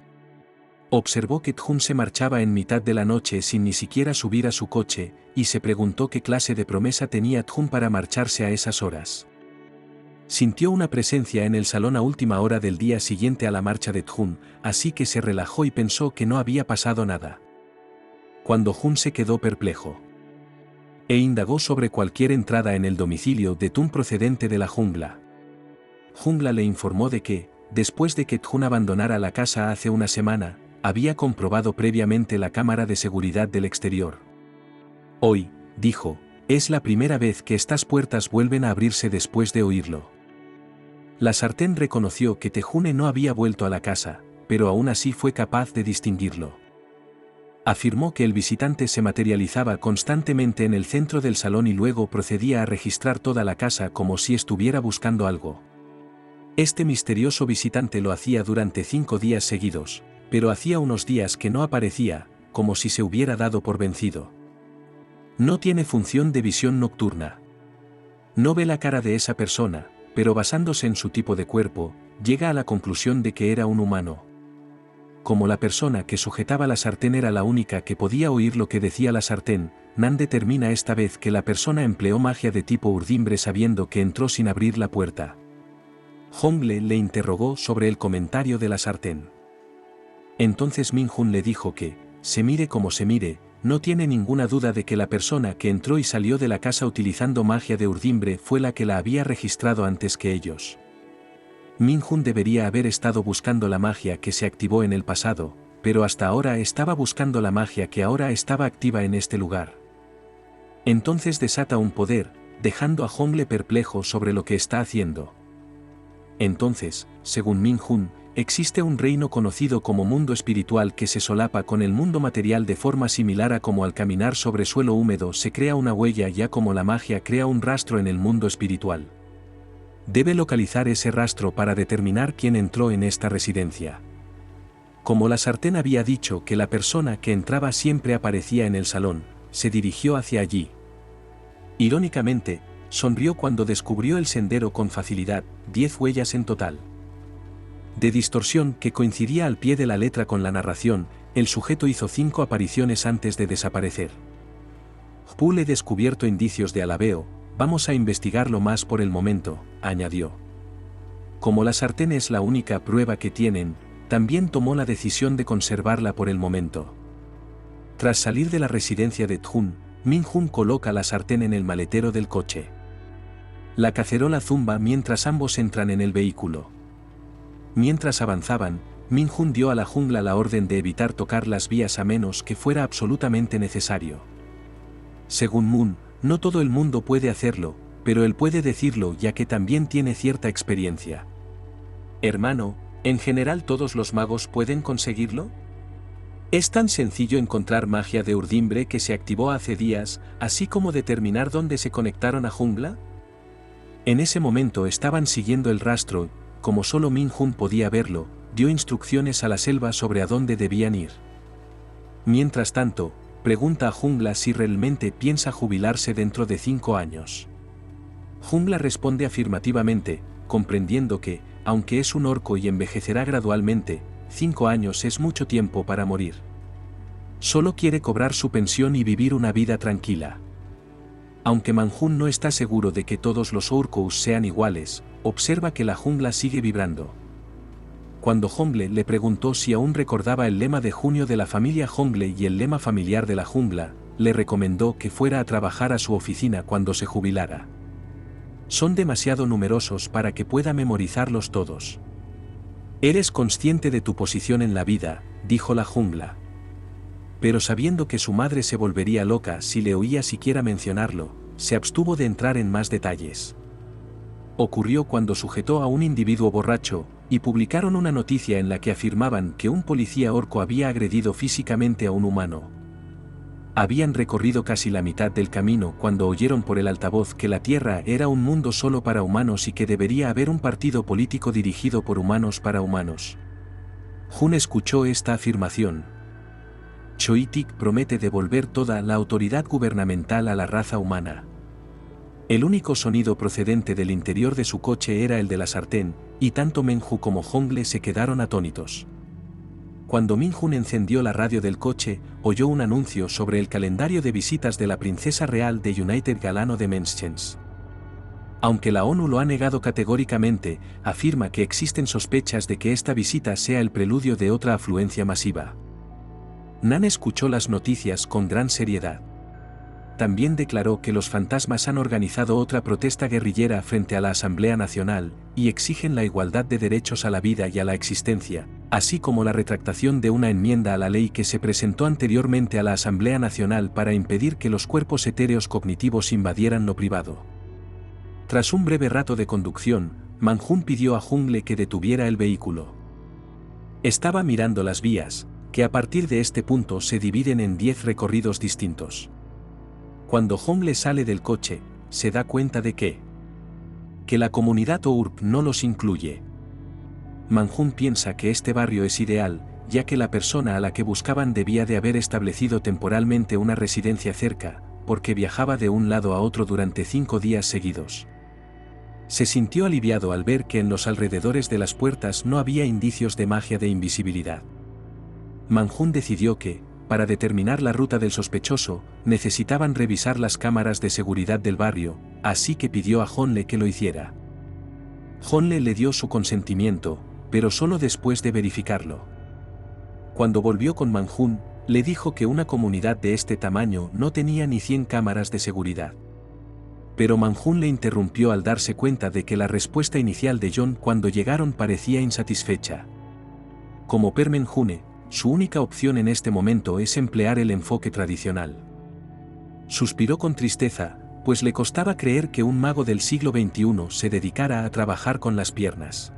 Observó que Jun se marchaba en mitad de la noche sin ni siquiera subir a su coche, y se preguntó qué clase de promesa tenía Jun para marcharse a esas horas. Sintió una presencia en el salón a última hora del día siguiente a la marcha de Jun, así que se relajó y pensó que no había pasado nada. Cuando Jun se quedó perplejo e indagó sobre cualquier entrada en el domicilio de Tun procedente de la jungla. Jungla le informó de que, después de que Jun abandonara la casa hace una semana, había comprobado previamente la cámara de seguridad del exterior. Hoy, dijo, es la primera vez que estas puertas vuelven a abrirse después de oírlo. La sartén reconoció que Tejune no había vuelto a la casa, pero aún así fue capaz de distinguirlo. Afirmó que el visitante se materializaba constantemente en el centro del salón y luego procedía a registrar toda la casa como si estuviera buscando algo. Este misterioso visitante lo hacía durante 5 días seguidos, pero hacía unos días que no aparecía, como si se hubiera dado por vencido. No tiene función de visión nocturna. No ve la cara de esa persona, pero basándose en su tipo de cuerpo, llega a la conclusión de que era un humano. Como la persona que sujetaba la sartén era la única que podía oír lo que decía la sartén, Nan determina esta vez que la persona empleó magia de tipo urdimbre sabiendo que entró sin abrir la puerta. Hongle le interrogó sobre el comentario de la sartén. Entonces Min-hun le dijo que, se mire como se mire, no tiene ninguna duda de que la persona que entró y salió de la casa utilizando magia de urdimbre fue la que la había registrado antes que ellos. Min-hun debería haber estado buscando la magia que se activó en el pasado, pero hasta ahora estaba buscando la magia que ahora estaba activa en este lugar. Entonces desata un poder, dejando a Hongle perplejo sobre lo que está haciendo. Entonces, según Min-hun, existe un reino conocido como mundo espiritual que se solapa con el mundo material de forma similar a como al caminar sobre suelo húmedo se crea una huella ya como la magia crea un rastro en el mundo espiritual. Debe localizar ese rastro para determinar quién entró en esta residencia. Como la sartén había dicho que la persona que entraba siempre aparecía en el salón, se dirigió hacia allí. Irónicamente, sonrió cuando descubrió el sendero con facilidad, 10 huellas en total. De distorsión que coincidía al pie de la letra con la narración, el sujeto hizo 5 apariciones antes de desaparecer. Poole he descubierto indicios de alabeo, vamos a investigarlo más por el momento, añadió. Como la sartén es la única prueba que tienen, también tomó la decisión de conservarla por el momento. Tras salir de la residencia de Tjun, Min-hun coloca la sartén en el maletero del coche. La cacerola zumba mientras ambos entran en el vehículo. Mientras avanzaban, Min-hun dio a la jungla la orden de evitar tocar las vías a menos que fuera absolutamente necesario. Según Moon, no todo el mundo puede hacerlo, pero él puede decirlo ya que también tiene cierta experiencia. Hermano, ¿en general todos los magos pueden conseguirlo? Es tan sencillo encontrar magia de urdimbre que se activó hace días, así como determinar dónde se conectaron a jungla. En ese momento estaban siguiendo el rastro, como solo Min-hun podía verlo, dio instrucciones a la selva sobre a dónde debían ir. Mientras tanto, pregunta a Jungla si realmente piensa jubilarse dentro de 5 años. Jungla responde afirmativamente, comprendiendo que, aunque es un orco y envejecerá gradualmente, 5 años es mucho tiempo para morir. Solo quiere cobrar su pensión y vivir una vida tranquila. Aunque Manjun no está seguro de que todos los orcos sean iguales, observa que la jungla sigue vibrando. Cuando Hongle le preguntó si aún recordaba el lema de junio de la familia Hongle y el lema familiar de la jungla, le recomendó que fuera a trabajar a su oficina cuando se jubilara. Son demasiado numerosos para que pueda memorizarlos todos. Eres consciente de tu posición en la vida, dijo la jungla. Pero sabiendo que su madre se volvería loca si le oía siquiera mencionarlo, se abstuvo de entrar en más detalles. Ocurrió cuando sujetó a un individuo borracho, y publicaron una noticia en la que afirmaban que un policía orco había agredido físicamente a un humano. Habían recorrido casi la mitad del camino cuando oyeron por el altavoz que la Tierra era un mundo solo para humanos y que debería haber un partido político dirigido por humanos para humanos. Jun escuchó esta afirmación. Choitik promete devolver toda la autoridad gubernamental a la raza humana. El único sonido procedente del interior de su coche era el de la sartén, y tanto Menju como Hongle se quedaron atónitos. Cuando Min-hun encendió la radio del coche, oyó un anuncio sobre el calendario de visitas de la princesa real de United Galano de Menschens. Aunque la ONU lo ha negado categóricamente, afirma que existen sospechas de que esta visita sea el preludio de otra afluencia masiva. Nan escuchó las noticias con gran seriedad. También declaró que los fantasmas han organizado otra protesta guerrillera frente a la Asamblea Nacional, y exigen la igualdad de derechos a la vida y a la existencia, así como la retractación de una enmienda a la ley que se presentó anteriormente a la Asamblea Nacional para impedir que los cuerpos etéreos cognitivos invadieran lo privado. Tras un breve rato de conducción, Man-Hun pidió a Jungle que detuviera el vehículo. Estaba mirando las vías, que a partir de este punto se dividen en 10 recorridos distintos. Cuando Jungle sale del coche, se da cuenta de que la comunidad Ourb no los incluye. Man-Hun piensa que este barrio es ideal, ya que la persona a la que buscaban debía de haber establecido temporalmente una residencia cerca, porque viajaba de un lado a otro durante 5 días seguidos. Se sintió aliviado al ver que en los alrededores de las puertas no había indicios de magia de invisibilidad. Man-Hun decidió que, para determinar la ruta del sospechoso, necesitaban revisar las cámaras de seguridad del barrio, así que pidió a Jungle que lo hiciera. Jungle le dio su consentimiento, pero solo después de verificarlo. Cuando volvió con Man-Hun, le dijo que una comunidad de este tamaño no tenía ni 100 cámaras de seguridad. Pero Man-Hun le interrumpió al darse cuenta de que la respuesta inicial de John cuando llegaron parecía insatisfecha. Como Permen-Hune, su única opción en este momento es emplear el enfoque tradicional. Suspiró con tristeza, pues le costaba creer que un mago del siglo XXI se dedicara a trabajar con las piernas.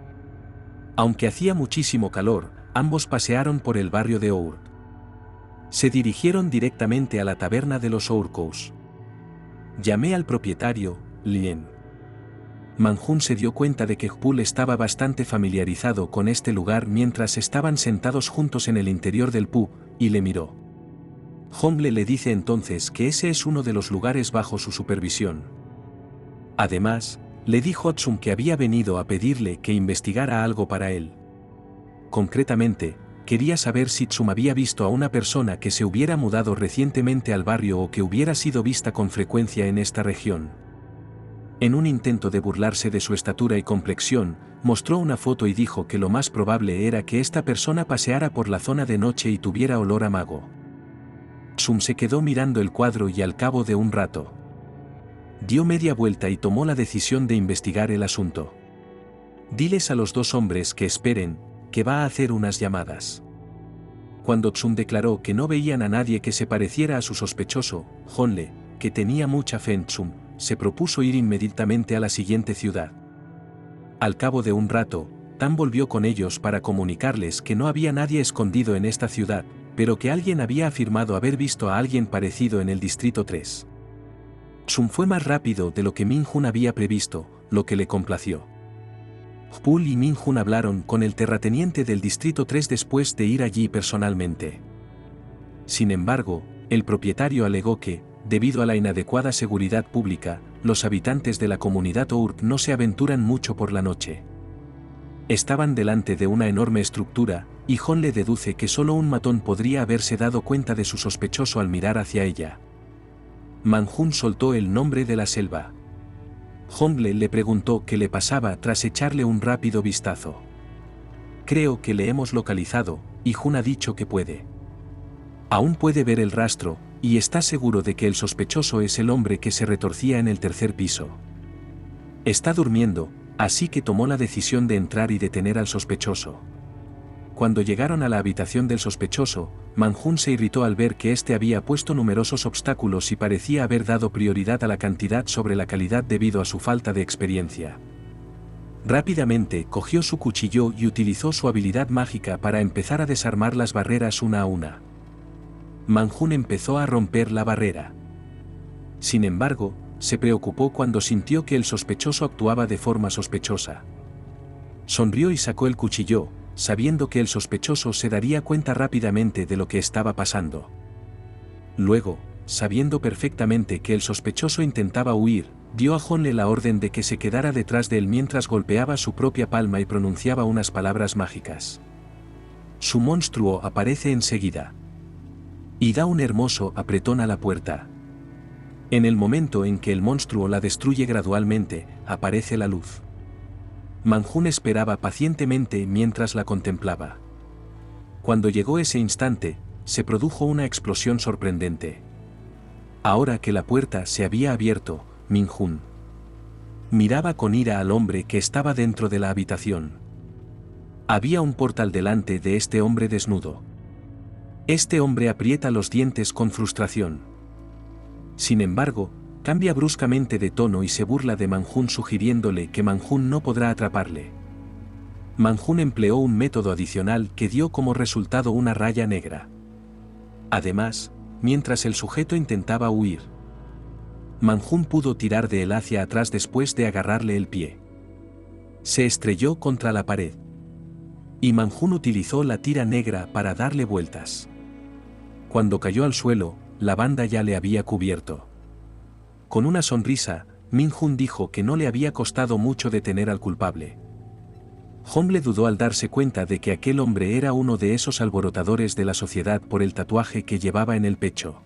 Aunque hacía muchísimo calor, ambos pasearon por el barrio de Our. Se dirigieron directamente a la taberna de los Ourkous. Llamé al propietario, Lien. Man-Hun se dio cuenta de que Hpul estaba bastante familiarizado con este lugar mientras estaban sentados juntos en el interior del pub, y le miró. Jungle le dice entonces que ese es uno de los lugares bajo su supervisión. Además, le dijo a Tsum que había venido a pedirle que investigara algo para él. Concretamente, quería saber si Tsum había visto a una persona que se hubiera mudado recientemente al barrio o que hubiera sido vista con frecuencia en esta región. En un intento de burlarse de su estatura y complexión, mostró una foto y dijo que lo más probable era que esta persona paseara por la zona de noche y tuviera olor a mago. Tsum se quedó mirando el cuadro y al cabo de un rato dio media vuelta y tomó la decisión de investigar el asunto. Diles a los 2 hombres que esperen, que va a hacer unas llamadas. Cuando Tsum declaró que no veían a nadie que se pareciera a su sospechoso, Jungle, que tenía mucha fe en Tsum, se propuso ir inmediatamente a la siguiente ciudad. Al cabo de un rato, Tan volvió con ellos para comunicarles que no había nadie escondido en esta ciudad, pero que alguien había afirmado haber visto a alguien parecido en el Distrito 3. Tsum fue más rápido de lo que Min-Hun había previsto, lo que le complació. Hpul y Min-Hun hablaron con el terrateniente del Distrito 3 después de ir allí personalmente. Sin embargo, el propietario alegó que, debido a la inadecuada seguridad pública, los habitantes de la comunidad Ourk no se aventuran mucho por la noche. Estaban delante de una enorme estructura, y Jon le deduce que solo un matón podría haberse dado cuenta de su sospechoso al mirar hacia ella. Man-Hun soltó el nombre de la selva. Jungle le preguntó qué le pasaba tras echarle un rápido vistazo. Creo que le hemos localizado, y Jun ha dicho que puede. Aún puede ver el rastro, y está seguro de que el sospechoso es el hombre que se retorcía en el 3er piso. Está durmiendo, así que tomó la decisión de entrar y detener al sospechoso. Cuando llegaron a la habitación del sospechoso, Man-Hun se irritó al ver que éste había puesto numerosos obstáculos y parecía haber dado prioridad a la cantidad sobre la calidad debido a su falta de experiencia. Rápidamente cogió su cuchillo y utilizó su habilidad mágica para empezar a desarmar las barreras una a una. Man-Hun empezó a romper la barrera. Sin embargo, se preocupó cuando sintió que el sospechoso actuaba de forma sospechosa. Sonrió y sacó el cuchillo, sabiendo que el sospechoso se daría cuenta rápidamente de lo que estaba pasando. Luego, sabiendo perfectamente que el sospechoso intentaba huir, dio a Jungle la orden de que se quedara detrás de él mientras golpeaba su propia palma y pronunciaba unas palabras mágicas. Su monstruo aparece enseguida. Y da un hermoso apretón a la puerta. En el momento en que el monstruo la destruye gradualmente, aparece la luz. Man-Hun esperaba pacientemente mientras la contemplaba. Cuando llegó ese instante, se produjo una explosión sorprendente. Ahora que la puerta se había abierto, Min-Hun miraba con ira al hombre que estaba dentro de la habitación. Había un portal delante de este hombre desnudo. Este hombre aprieta los dientes con frustración. Sin embargo, Cambia bruscamente de tono y se burla de Man-Jun sugiriéndole que Man-Jun no podrá atraparle. Man-Jun empleó un método adicional que dio como resultado una raya negra. Además, mientras el sujeto intentaba huir, Man-Jun pudo tirar de él hacia atrás después de agarrarle el pie. Se estrelló contra la pared. Y Man-Jun utilizó la tira negra para darle vueltas. Cuando cayó al suelo, la banda ya le había cubierto. Con una sonrisa, Min-Jun dijo que no le había costado mucho detener al culpable. Homble dudó al darse cuenta de que aquel hombre era uno de esos alborotadores de la sociedad por el tatuaje que llevaba en el pecho.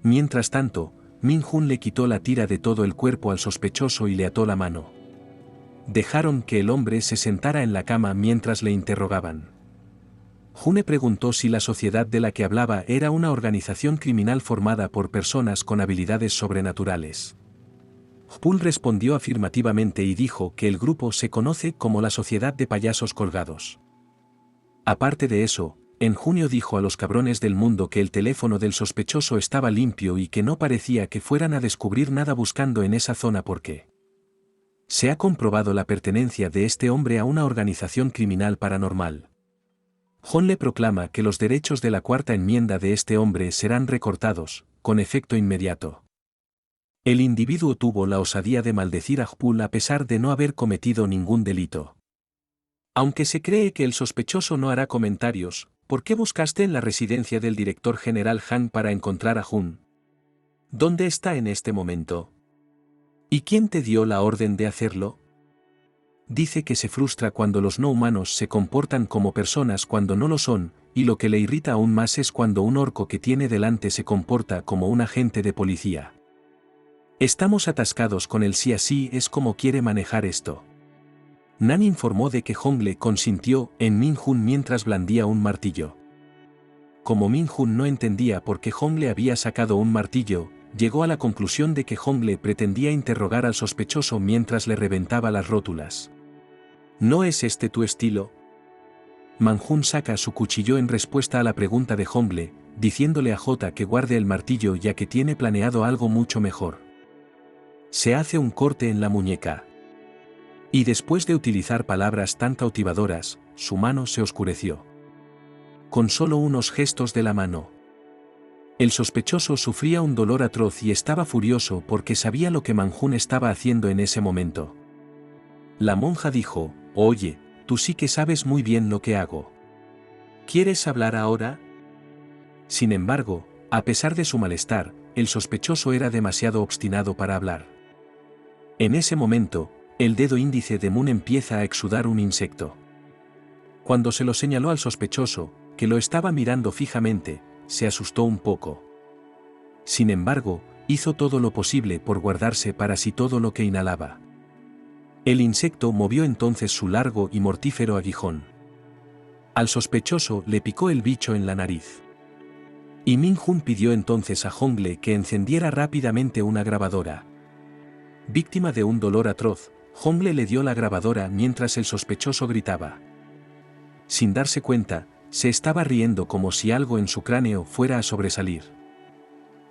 Mientras tanto, Min-Jun le quitó la tira de todo el cuerpo al sospechoso y le ató la mano. Dejaron que el hombre se sentara en la cama mientras le interrogaban. June preguntó si la sociedad de la que hablaba era una organización criminal formada por personas con habilidades sobrenaturales. Poole respondió afirmativamente y dijo que el grupo se conoce como la Sociedad de Payasos Colgados. Aparte de eso, en junio dijo a los cabrones del mundo que el teléfono del sospechoso estaba limpio y que no parecía que fueran a descubrir nada buscando en esa zona porque se ha comprobado la pertenencia de este hombre a una organización criminal paranormal. John le proclama que los derechos de la cuarta enmienda de este hombre serán recortados, con efecto inmediato. El individuo tuvo la osadía de maldecir a Poole a pesar de no haber cometido ningún delito. Aunque se cree que el sospechoso no hará comentarios, ¿por qué buscaste en la residencia del director general Han para encontrar a Jun? ¿Dónde está en este momento? ¿Y quién te dio la orden de hacerlo? Dice que se frustra cuando los no humanos se comportan como personas cuando no lo son, y lo que le irrita aún más es cuando un orco que tiene delante se comporta como un agente de policía. Estamos atascados con el sí así es como quiere manejar esto. Nan informó de que Hongle consintió en Min-Jun mientras blandía un martillo. Como Min-Jun no entendía por qué Hongle había sacado un martillo, llegó a la conclusión de que Hongle pretendía interrogar al sospechoso mientras le reventaba las rótulas. ¿No es este tu estilo? Man-Jun saca su cuchillo en respuesta a la pregunta de Hongle, diciéndole a Jota que guarde el martillo ya que tiene planeado algo mucho mejor. Se hace un corte en la muñeca. Y después de utilizar palabras tan cautivadoras, su mano se oscureció. Con solo unos gestos de la mano. El sospechoso sufría un dolor atroz y estaba furioso porque sabía lo que Man-Jun estaba haciendo en ese momento. La monja dijo, «Oye, tú sí que sabes muy bien lo que hago. ¿Quieres hablar ahora?» Sin embargo, a pesar de su malestar, el sospechoso era demasiado obstinado para hablar. En ese momento, el dedo índice de Moon empieza a exudar un insecto. Cuando se lo señaló al sospechoso, que lo estaba mirando fijamente, se asustó un poco. Sin embargo, hizo todo lo posible por guardarse para sí todo lo que inhalaba. El insecto movió entonces su largo y mortífero aguijón. Al sospechoso le picó el bicho en la nariz. Y Min-Jun pidió entonces a Hongle que encendiera rápidamente una grabadora. Víctima de un dolor atroz, Hongle le dio la grabadora mientras el sospechoso gritaba. Sin darse cuenta, se estaba riendo como si algo en su cráneo fuera a sobresalir.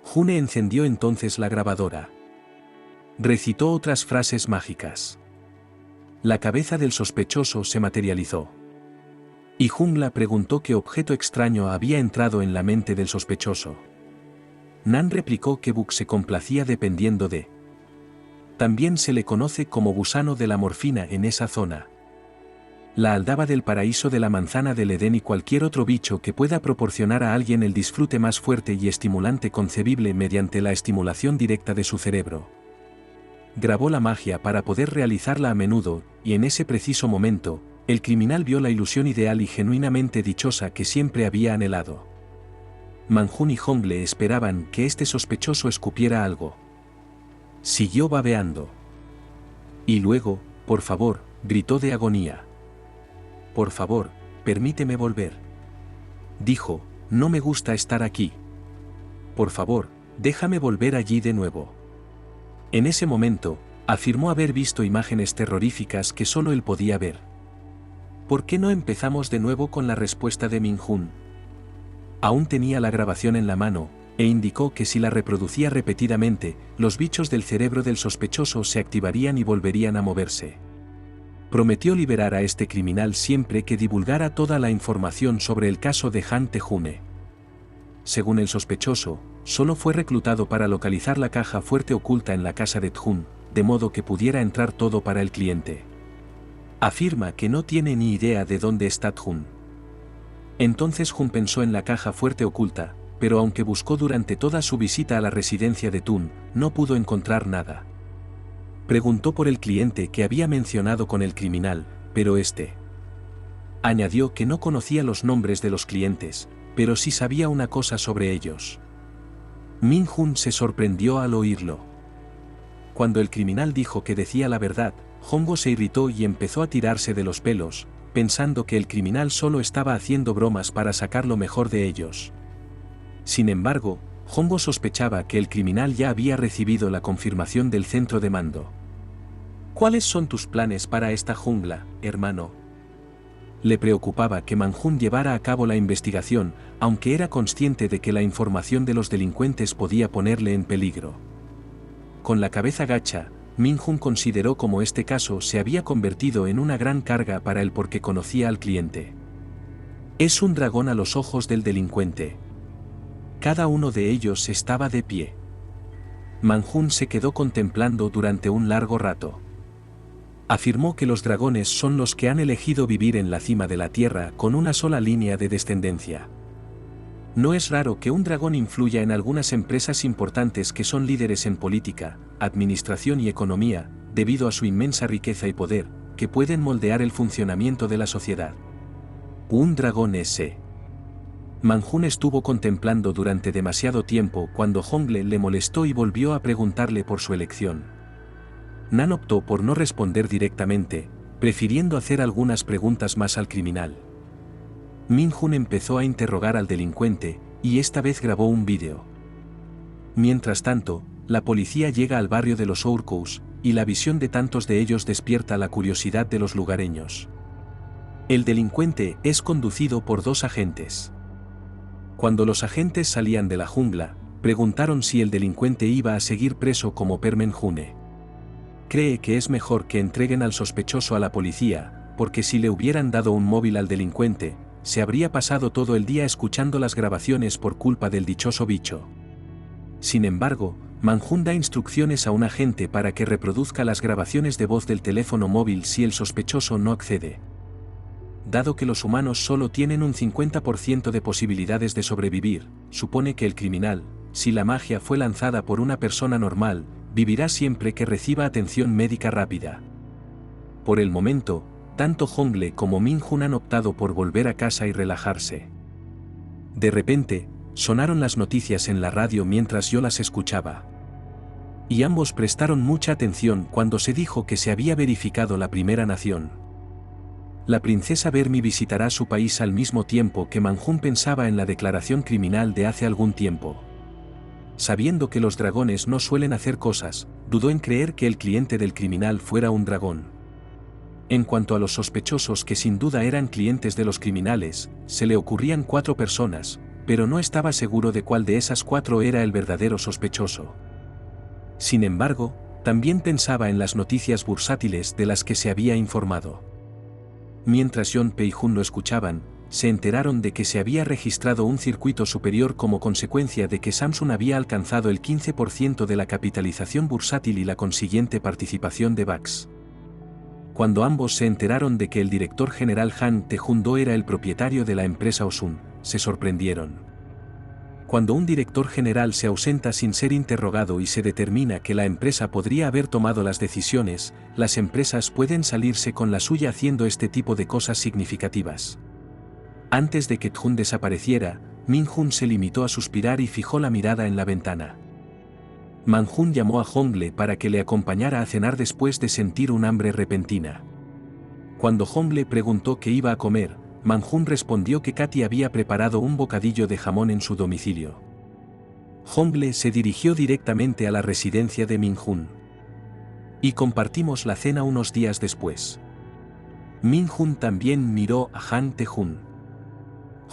June encendió entonces la grabadora. Recitó otras frases mágicas. La cabeza del sospechoso se materializó. Y Jungla preguntó qué objeto extraño había entrado en la mente del sospechoso. Nan replicó que Buk se complacía dependiendo de. También se le conoce como gusano de la morfina en esa zona. La aldaba del paraíso de la manzana del Edén y cualquier otro bicho que pueda proporcionar a alguien el disfrute más fuerte y estimulante concebible mediante la estimulación directa de su cerebro. Grabó la magia para poder realizarla a menudo, y en ese preciso momento, el criminal vio la ilusión ideal y genuinamente dichosa que siempre había anhelado. Man-Jun y Hongle esperaban que este sospechoso escupiera algo. Siguió babeando. Y luego, por favor, gritó de agonía. Por favor, permíteme volver. Dijo, no me gusta estar aquí. Por favor, déjame volver allí de nuevo. En ese momento, afirmó haber visto imágenes terroríficas que solo él podía ver. ¿Por qué no empezamos de nuevo con la respuesta de Min-Jun? Aún tenía la grabación en la mano, e indicó que si la reproducía repetidamente, los bichos del cerebro del sospechoso se activarían y volverían a moverse. Prometió liberar a este criminal siempre que divulgara toda la información sobre el caso de Han Tae-hoon. Según el sospechoso, solo fue reclutado para localizar la caja fuerte oculta en la casa de Tae-hoon, de modo que pudiera entrar todo para el cliente. Afirma que no tiene ni idea de dónde está Tae-hoon. Entonces Hoon pensó en la caja fuerte oculta, pero aunque buscó durante toda su visita a la residencia de Tae-hoon, no pudo encontrar nada. Preguntó por el cliente que había mencionado con el criminal, pero este añadió que no conocía los nombres de los clientes, pero sí sabía una cosa sobre ellos. Min-hoon se sorprendió al oírlo. Cuando el criminal dijo que decía la verdad, Hongo se irritó y empezó a tirarse de los pelos, pensando que el criminal solo estaba haciendo bromas para sacar lo mejor de ellos. Sin embargo, Hongo sospechaba que el criminal ya había recibido la confirmación del centro de mando. ¿Cuáles son tus planes para esta jungla, hermano? Le preocupaba que Man-hoon llevara a cabo la investigación, aunque era consciente de que la información de los delincuentes podía ponerle en peligro. Con la cabeza gacha, Min-hoon consideró cómo este caso se había convertido en una gran carga para él porque conocía al cliente. Es un dragón a los ojos del delincuente. Cada uno de ellos estaba de pie. Man-hoon se quedó contemplando durante un largo rato. Afirmó que los dragones son los que han elegido vivir en la cima de la tierra con una sola línea de descendencia. No es raro que un dragón influya en algunas empresas importantes que son líderes en política, administración y economía, debido a su inmensa riqueza y poder, que pueden moldear el funcionamiento de la sociedad. Un dragón ese. Man-hoon estuvo contemplando durante demasiado tiempo cuando Hongle le molestó y volvió a preguntarle por su elección. Nan optó por no responder directamente, prefiriendo hacer algunas preguntas más al criminal. Min-hoon empezó a interrogar al delincuente, y esta vez grabó un vídeo. Mientras tanto, la policía llega al barrio de los Ourkous, y la visión de tantos de ellos despierta la curiosidad de los lugareños. El delincuente es conducido por dos agentes. Cuando los agentes salían de la jungla, preguntaron si el delincuente iba a seguir preso como Permen-hoon. Cree que es mejor que entreguen al sospechoso a la policía, porque si le hubieran dado un móvil al delincuente, se habría pasado todo el día escuchando las grabaciones por culpa del dichoso bicho. Sin embargo, Man-hoon da instrucciones a un agente para que reproduzca las grabaciones de voz del teléfono móvil si el sospechoso no accede. Dado que los humanos solo tienen un 50% de posibilidades de sobrevivir, supone que el criminal, si la magia fue lanzada por una persona normal, vivirá siempre que reciba atención médica rápida. Por el momento, tanto Hongle como Min-hoon han optado por volver a casa y relajarse. De repente, sonaron las noticias en la radio mientras yo las escuchaba. Y ambos prestaron mucha atención cuando se dijo que se había verificado la primera nación. La princesa Bermi visitará su país al mismo tiempo que Man-hoon pensaba en la declaración criminal de hace algún tiempo. Sabiendo que los dragones no suelen hacer cosas, dudó en creer que el cliente del criminal fuera un dragón. En cuanto a los sospechosos que sin duda eran clientes de los criminales, se le ocurrían 4 personas, pero no estaba seguro de cuál de esas 4 era el verdadero sospechoso. Sin embargo, también pensaba en las noticias bursátiles de las que se había informado. Mientras Yeonpei y Hoon lo escuchaban, se enteraron de que se había registrado un circuito superior como consecuencia de que Samsung había alcanzado el 15% de la capitalización bursátil y la consiguiente participación de Bax. Cuando ambos se enteraron de que el director general Han Tae-hoon era el propietario de la empresa Osun, se sorprendieron. Cuando un director general se ausenta sin ser interrogado y se determina que la empresa podría haber tomado las decisiones, las empresas pueden salirse con la suya haciendo este tipo de cosas significativas. Antes de que Tae-hoon desapareciera, Min-hoon se limitó a suspirar y fijó la mirada en la ventana. Man-hoon llamó a Hongle para que le acompañara a cenar después de sentir un hambre repentina. Cuando Hongle preguntó qué iba a comer, Man-hoon respondió que Katy había preparado un bocadillo de jamón en su domicilio. Hongle se dirigió directamente a la residencia de Min-hoon. Y compartimos la cena unos días después. Min-hoon también miró a Han Tae-hoon.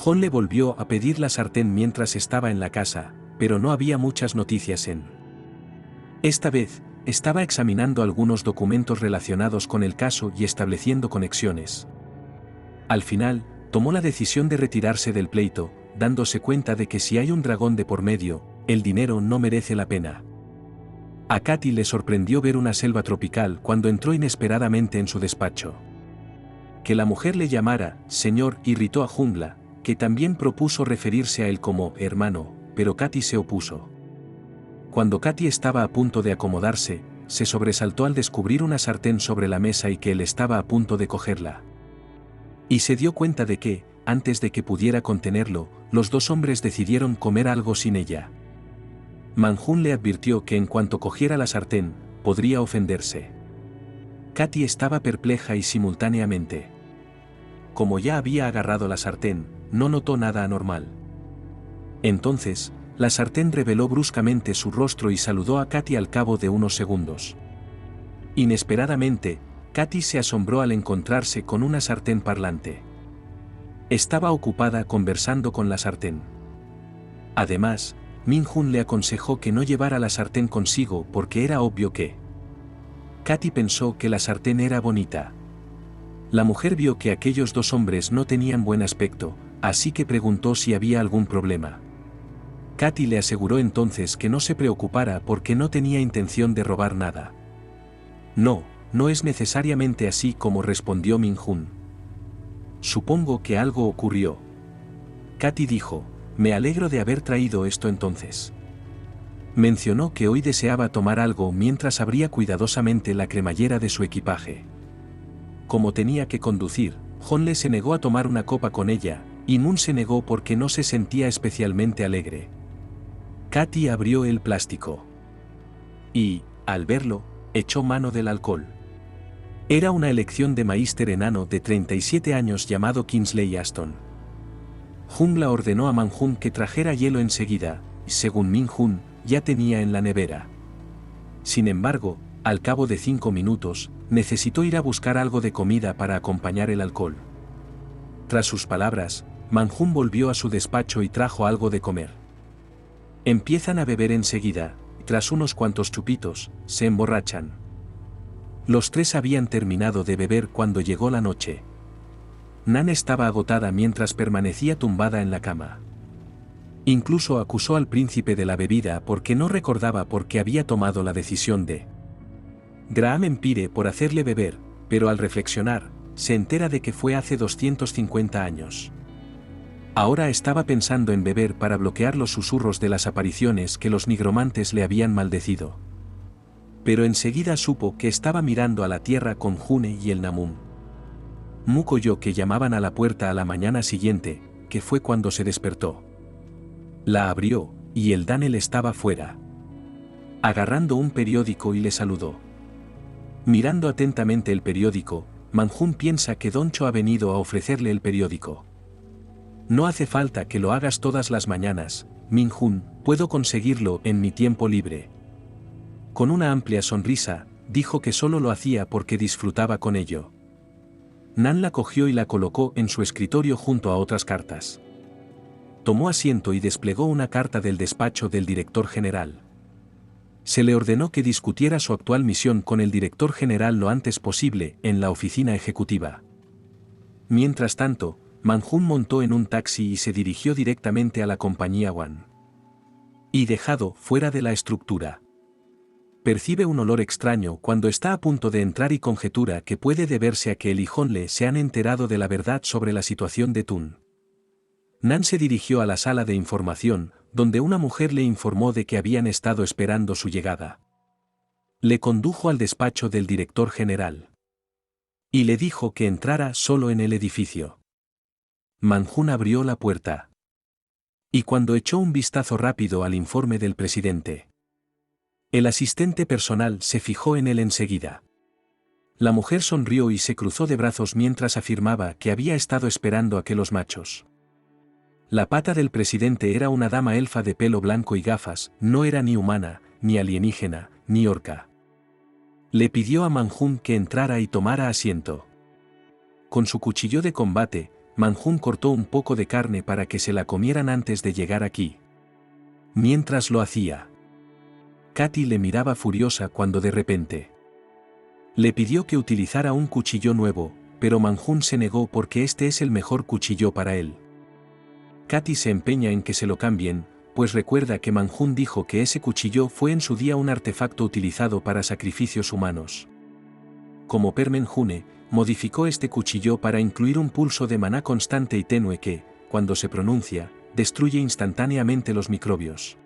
Hongle volvió a pedir la sartén mientras estaba en la casa, pero no había muchas noticias en. Esta vez, estaba examinando algunos documentos relacionados con el caso y estableciendo conexiones. Al final, tomó la decisión de retirarse del pleito, dándose cuenta de que si hay un dragón de por medio, el dinero no merece la pena. A Katy le sorprendió ver una selva tropical cuando entró inesperadamente en su despacho. Que la mujer le llamara señor irritó a Jungla, que también propuso referirse a él como hermano, pero Katy se opuso. Cuando Katy estaba a punto de acomodarse, se sobresaltó al descubrir una sartén sobre la mesa y que él estaba a punto de cogerla. Y se dio cuenta de que, antes de que pudiera contenerlo, los dos hombres decidieron comer algo sin ella. Man-Jun le advirtió que en cuanto cogiera la sartén, podría ofenderse. Katy estaba perpleja y simultáneamente. Como ya había agarrado la sartén, no notó nada anormal. Entonces, la sartén reveló bruscamente su rostro y saludó a Katy al cabo de unos segundos. Inesperadamente, Katy se asombró al encontrarse con una sartén parlante. Estaba ocupada conversando con la sartén. Además, Min-Jun le aconsejó que no llevara la sartén consigo porque era obvio que. Katy pensó que la sartén era bonita. La mujer vio que aquellos dos hombres no tenían buen aspecto, así que preguntó si había algún problema. Katy le aseguró entonces que no se preocupara porque no tenía intención de robar nada. No, no es necesariamente así como respondió Min-Jun. Supongo que algo ocurrió. Katy dijo, me alegro de haber traído esto entonces. Mencionó que hoy deseaba tomar algo mientras abría cuidadosamente la cremallera de su equipaje. Como tenía que conducir, Honle se negó a tomar una copa con ella, y Moon se negó porque no se sentía especialmente alegre. Katy abrió el plástico. Y, al verlo, echó mano del alcohol. Era una elección de maíster enano de 37 años llamado Kingsley Aston. Jungla ordenó a Man-Jun que trajera hielo enseguida, y según Min-Jun, ya tenía en la nevera. Sin embargo, al cabo de 5 minutos, necesitó ir a buscar algo de comida para acompañar el alcohol. Tras sus palabras, Man-Jun volvió a su despacho y trajo algo de comer. Empiezan a beber enseguida, y tras unos cuantos chupitos, se emborrachan. Los tres habían terminado de beber cuando llegó la noche. Nan estaba agotada mientras permanecía tumbada en la cama. Incluso acusó al príncipe de la bebida porque no recordaba por qué había tomado la decisión de Graham Empire por hacerle beber, pero al reflexionar, se entera de que fue hace 250 años. Ahora estaba pensando en beber para bloquear los susurros de las apariciones que los nigromantes le habían maldecido. Pero enseguida supo que estaba mirando a la tierra con June y el Namun. Mukoyo que llamaban a la puerta a la mañana siguiente, que fue cuando se despertó. La abrió, y el Danel estaba fuera. Agarrando un periódico y le saludó. Mirando atentamente el periódico, Man-Jun piensa que Doncho ha venido a ofrecerle el periódico. No hace falta que lo hagas todas las mañanas, Min-Jun, puedo conseguirlo en mi tiempo libre. Con una amplia sonrisa, dijo que solo lo hacía porque disfrutaba con ello. Nan la cogió y la colocó en su escritorio junto a otras cartas. Tomó asiento y desplegó una carta del despacho del director general. Se le ordenó que discutiera su actual misión con el director general lo antes posible en la oficina ejecutiva. Mientras tanto, Man-Jun montó en un taxi y se dirigió directamente a la compañía One. Y dejado fuera de la estructura. Percibe un olor extraño cuando está a punto de entrar y conjetura que puede deberse a que él y Honle se han enterado de la verdad sobre la situación de Tun. Nan se dirigió a la sala de información, donde una mujer le informó de que habían estado esperando su llegada. Le condujo al despacho del director general. Y le dijo que entrara solo en el edificio. Man-Jun abrió la puerta. Y cuando echó un vistazo rápido al informe del presidente, el asistente personal se fijó en él enseguida. La mujer sonrió y se cruzó de brazos mientras afirmaba que había estado esperando a que los machos. La pata del presidente era una dama elfa de pelo blanco y gafas, no era ni humana, ni alienígena, ni orca. Le pidió a Man-Jun que entrara y tomara asiento. Con su cuchillo de combate, Man-Jun cortó un poco de carne para que se la comieran antes de llegar aquí. Mientras lo hacía, Katy le miraba furiosa cuando de repente le pidió que utilizara un cuchillo nuevo, pero Man-Jun se negó porque este es el mejor cuchillo para él. Katy se empeña en que se lo cambien, pues recuerda que Man-Jun dijo que ese cuchillo fue en su día un artefacto utilizado para sacrificios humanos. Como Permen-June, modificó este cuchillo para incluir un pulso de maná constante y tenue que, cuando se pronuncia, destruye instantáneamente los microbios.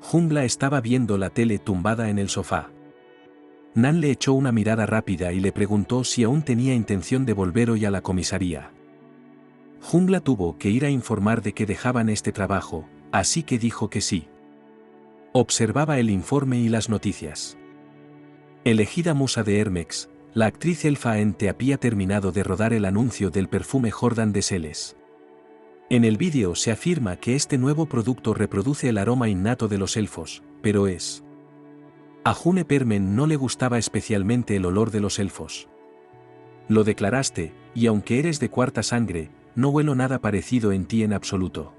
Jungla estaba viendo la tele tumbada en el sofá. Nan le echó una mirada rápida y le preguntó si aún tenía intención de volver hoy a la comisaría. Jungla tuvo que ir a informar de que dejaban este trabajo, así que dijo que sí. Observaba el informe y las noticias. Elegida musa de Hermex, la actriz elfa Ente había terminado de rodar el anuncio del perfume Jordan de Seles. En el vídeo se afirma que este nuevo producto reproduce el aroma innato de los elfos, pero es... A June Permen no le gustaba especialmente el olor de los elfos. Lo declaraste, y aunque eres de cuarta sangre, no huelo nada parecido en ti en absoluto.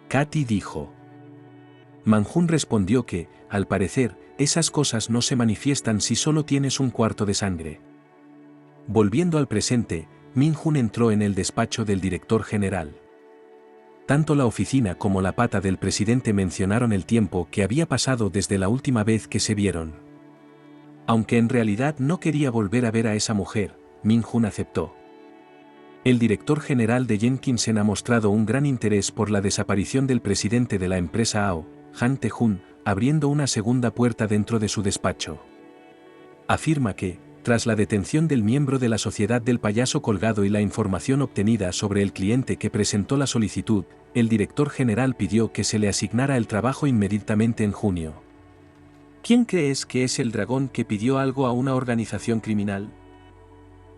Katy dijo. Man-Jun respondió que, al parecer, esas cosas no se manifiestan si solo tienes un cuarto de sangre. Volviendo al presente, Min-Jun entró en el despacho del director general. Tanto la oficina como la pata del presidente mencionaron el tiempo que había pasado desde la última vez que se vieron. Aunque en realidad no quería volver a ver a esa mujer, Min-Jun aceptó. El director general de Jenkinson ha mostrado un gran interés por la desaparición del presidente de la empresa AO, Han Tae-jun, abriendo una segunda puerta dentro de su despacho. Afirma que, tras la detención del miembro de la Sociedad del Payaso Colgado y la información obtenida sobre el cliente que presentó la solicitud, el director general pidió que se le asignara el trabajo inmediatamente en junio. ¿Quién crees que es el dragón que pidió algo a una organización criminal?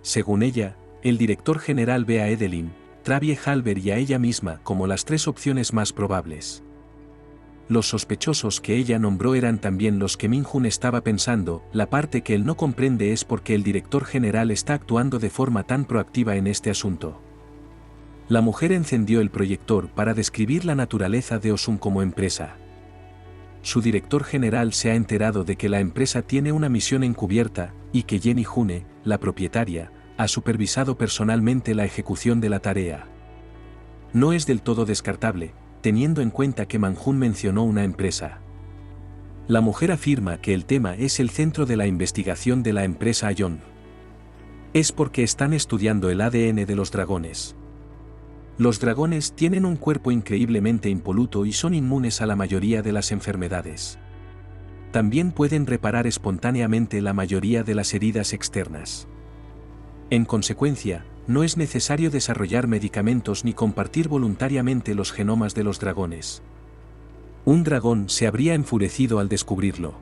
Según ella, el director general ve a Edelin, Travie Halber y a ella misma como las tres opciones más probables. Los sospechosos que ella nombró eran también los que Min-Jun estaba pensando. La parte que él no comprende es por qué el director general está actuando de forma tan proactiva en este asunto. La mujer encendió el proyector para describir la naturaleza de Osun como empresa. Su director general se ha enterado de que la empresa tiene una misión encubierta, y que Jenny June, la propietaria, ha supervisado personalmente la ejecución de la tarea. No es del todo descartable, teniendo en cuenta que Man-Jun mencionó una empresa. La mujer afirma que el tema es el centro de la investigación de la empresa Aion. Es porque están estudiando el ADN de los dragones. Los dragones tienen un cuerpo increíblemente impoluto y son inmunes a la mayoría de las enfermedades. También pueden reparar espontáneamente la mayoría de las heridas externas. En consecuencia, no es necesario desarrollar medicamentos ni compartir voluntariamente los genomas de los dragones. Un dragón se habría enfurecido al descubrirlo.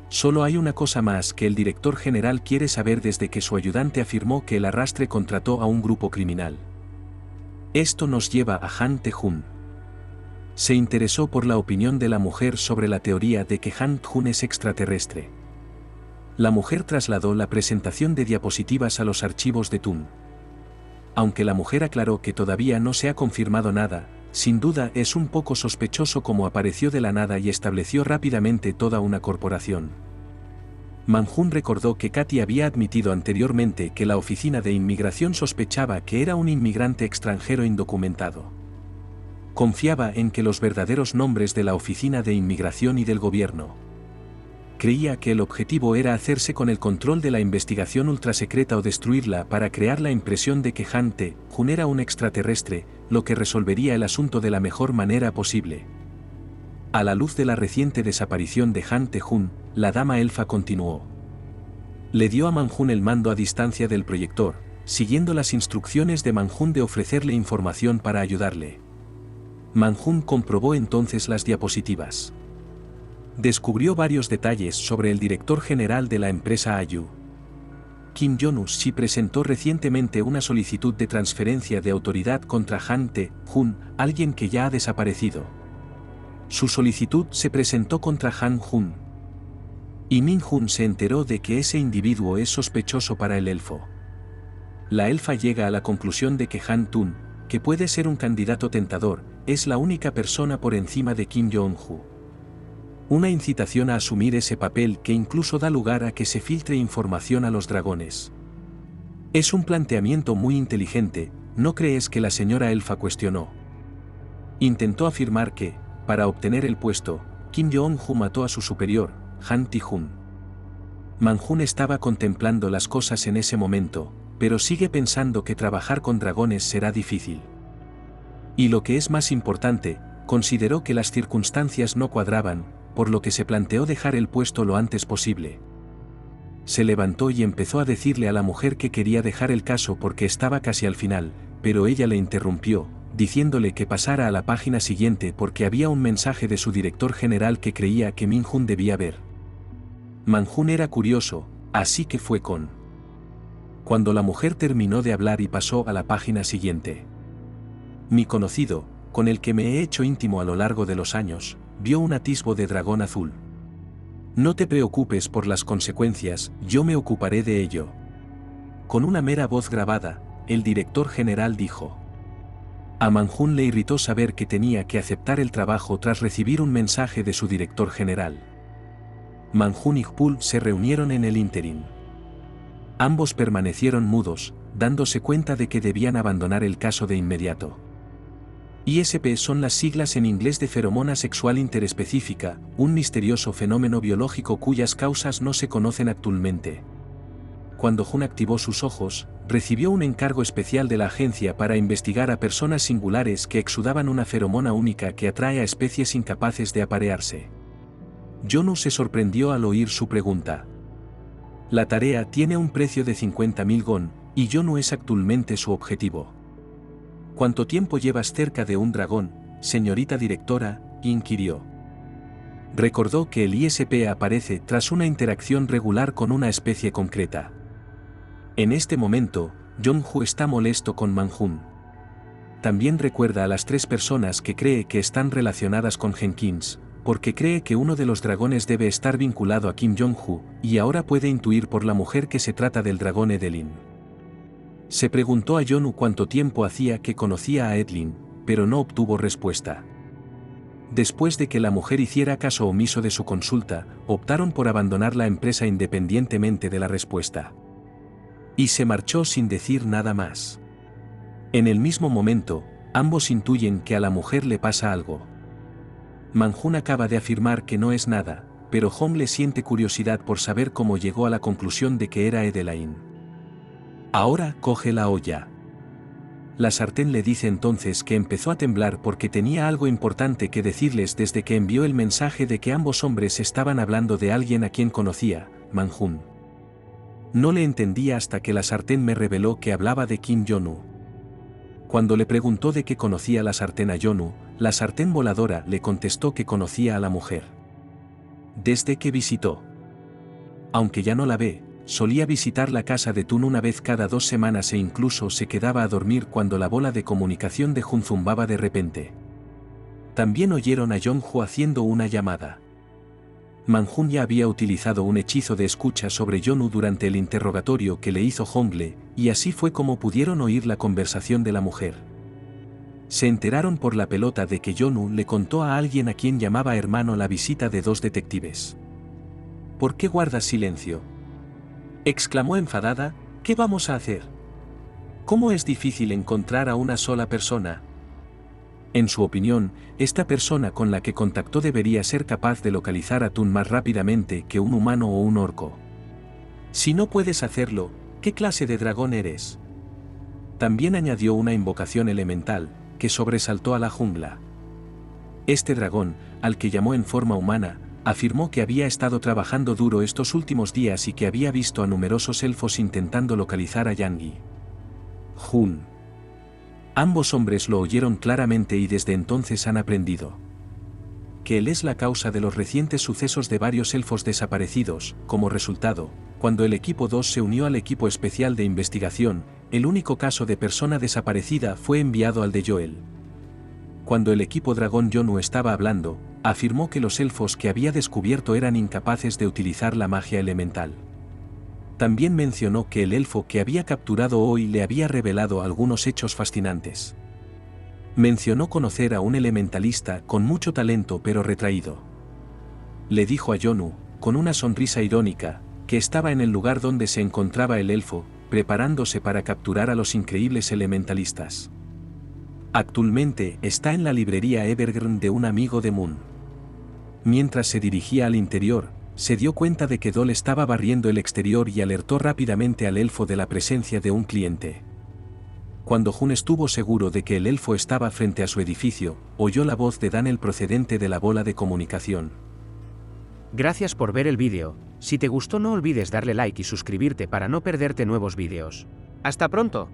Solo hay una cosa más que el director general quiere saber desde que su ayudante afirmó que el arrastre contrató a un grupo criminal. Esto nos lleva a Han Tae-jun. Se interesó por la opinión de la mujer sobre la teoría de que Han Tae-jun es extraterrestre. La mujer trasladó la presentación de diapositivas a los archivos de Tun. Aunque la mujer aclaró que todavía no se ha confirmado nada, sin duda es un poco sospechoso cómo apareció de la nada y estableció rápidamente toda una corporación. Man-Jun recordó que Katy había admitido anteriormente que la oficina de inmigración sospechaba que era un inmigrante extranjero indocumentado. Confiaba en que los verdaderos nombres de la oficina de inmigración y del gobierno. Creía que el objetivo era hacerse con el control de la investigación ultrasecreta o destruirla para crear la impresión de que Han Tae-jun era un extraterrestre, lo que resolvería el asunto de la mejor manera posible. A la luz de la reciente desaparición de Han Tae-jun, la dama elfa continuó. Le dio a Man-Jun el mando a distancia del proyector, siguiendo las instrucciones de Man-Jun de ofrecerle información para ayudarle. Man-Jun comprobó entonces las diapositivas. Descubrió varios detalles sobre el director general de la empresa Ayu. Kim Jong-un presentó recientemente una solicitud de transferencia de autoridad contra Han Tae-jun, alguien que ya ha desaparecido. Su solicitud se presentó contra Han Jun. Y Min-Jun se enteró de que ese individuo es sospechoso para el elfo. La elfa llega a la conclusión de que Han Tun, que puede ser un candidato tentador, es la única persona por encima de Kim Jong-un. Una incitación a asumir ese papel que incluso da lugar a que se filtre información a los dragones. Es un planteamiento muy inteligente, ¿no crees que la señora Elfa cuestionó? Intentó afirmar que, para obtener el puesto, Kim Jong-un mató a su superior, Han Ti-hun. Man-hun estaba contemplando las cosas en ese momento, pero sigue pensando que trabajar con dragones será difícil. Y lo que es más importante, consideró que las circunstancias no cuadraban, por lo que se planteó dejar el puesto lo antes posible. Se levantó y empezó a decirle a la mujer que quería dejar el caso porque estaba casi al final, pero ella le interrumpió, diciéndole que pasara a la página siguiente porque había un mensaje de su director general que creía que Min-hun debía ver. Man-hun era curioso, así que fue con. Cuando la mujer terminó de hablar y pasó a la página siguiente. Mi conocido, con el que me he hecho íntimo a lo largo de los años, vio un atisbo de dragón azul. No te preocupes por las consecuencias, yo me ocuparé de ello. Con una mera voz grabada, el director general dijo. A Man-hun le irritó saber que tenía que aceptar el trabajo tras recibir un mensaje de su director general. Man-hun y Hpul se reunieron en el ínterin. Ambos permanecieron mudos, dándose cuenta de que debían abandonar el caso de inmediato. ISP son las siglas en inglés de feromona sexual interespecífica, un misterioso fenómeno biológico cuyas causas no se conocen actualmente. Cuando Hun activó sus ojos, recibió un encargo especial de la agencia para investigar a personas singulares que exudaban una feromona única que atrae a especies incapaces de aparearse. Jonu se sorprendió al oír su pregunta. La tarea tiene un precio de 50.000 gon, y Jonu es actualmente su objetivo. ¿Cuánto tiempo llevas cerca de un dragón, señorita directora?, inquirió. Recordó que el ISP aparece tras una interacción regular con una especie concreta. En este momento, Jong-hu está molesto con Man-hun. También recuerda a las 3 personas que cree que están relacionadas con Jenkins, porque cree que uno de los dragones debe estar vinculado a Kim Jong-hu, y ahora puede intuir por la mujer que se trata del dragón Edelin. Se preguntó a Jonu cuánto tiempo hacía que conocía a Edlin, pero no obtuvo respuesta. Después de que la mujer hiciera caso omiso de su consulta, optaron por abandonar la empresa independientemente de la respuesta. Y se marchó sin decir nada más. En el mismo momento, ambos intuyen que a la mujer le pasa algo. Man-hun acaba de afirmar que no es nada, pero Hong le siente curiosidad por saber cómo llegó a la conclusión de que era Edelain. Ahora coge la olla. La sartén le dice entonces que empezó a temblar porque tenía algo importante que decirles desde que envió el mensaje de que ambos hombres estaban hablando de alguien a quien conocía, Man-hun. No le entendía hasta que la sartén me reveló que hablaba de Kim Jong-un. Cuando le preguntó de qué conocía la sartén a Jonu, la sartén voladora le contestó que conocía a la mujer. Desde que visitó. Aunque ya no la ve, solía visitar la casa de Tun una vez cada 2 semanas e incluso se quedaba a dormir cuando la bola de comunicación de Hun zumbaba de repente. También oyeron a Jong-hu haciendo una llamada. Man-hun ya había utilizado un hechizo de escucha sobre Jonu durante el interrogatorio que le hizo Hongle, y así fue como pudieron oír la conversación de la mujer. Se enteraron por la pelota de que Jonu le contó a alguien a quien llamaba hermano la visita de 2 detectives. ¿Por qué guardas silencio?, exclamó enfadada. ¿Qué vamos a hacer? ¿Cómo es difícil encontrar a una sola persona? En su opinión, esta persona con la que contactó debería ser capaz de localizar a Tun más rápidamente que un humano o un orco. Si no puedes hacerlo, ¿qué clase de dragón eres? También añadió una invocación elemental, que sobresaltó a la jungla. Este dragón, al que llamó en forma humana, afirmó que había estado trabajando duro estos últimos días y que había visto a numerosos elfos intentando localizar a Yangi. Hun. Ambos hombres lo oyeron claramente y desde entonces han aprendido que él es la causa de los recientes sucesos de varios elfos desaparecidos. Como resultado, cuando el equipo 2 se unió al equipo especial de investigación, el único caso de persona desaparecida fue enviado al de Joel. Cuando el equipo Dragón Jonu estaba hablando, afirmó que los elfos que había descubierto eran incapaces de utilizar la magia elemental. También mencionó que el elfo que había capturado hoy le había revelado algunos hechos fascinantes. Mencionó conocer a un elementalista con mucho talento pero retraído. Le dijo a Yonu, con una sonrisa irónica, que estaba en el lugar donde se encontraba el elfo, preparándose para capturar a los increíbles elementalistas. Actualmente está en la librería Evergreen de un amigo de Moon. Mientras se dirigía al interior, se dio cuenta de que Dol estaba barriendo el exterior y alertó rápidamente al elfo de la presencia de un cliente. Cuando Jun estuvo seguro de que el elfo estaba frente a su edificio, oyó la voz de Daniel procedente de la bola de comunicación. Gracias por ver el vídeo. Si te gustó no olvides darle like y suscribirte para no perderte nuevos vídeos. ¡Hasta pronto!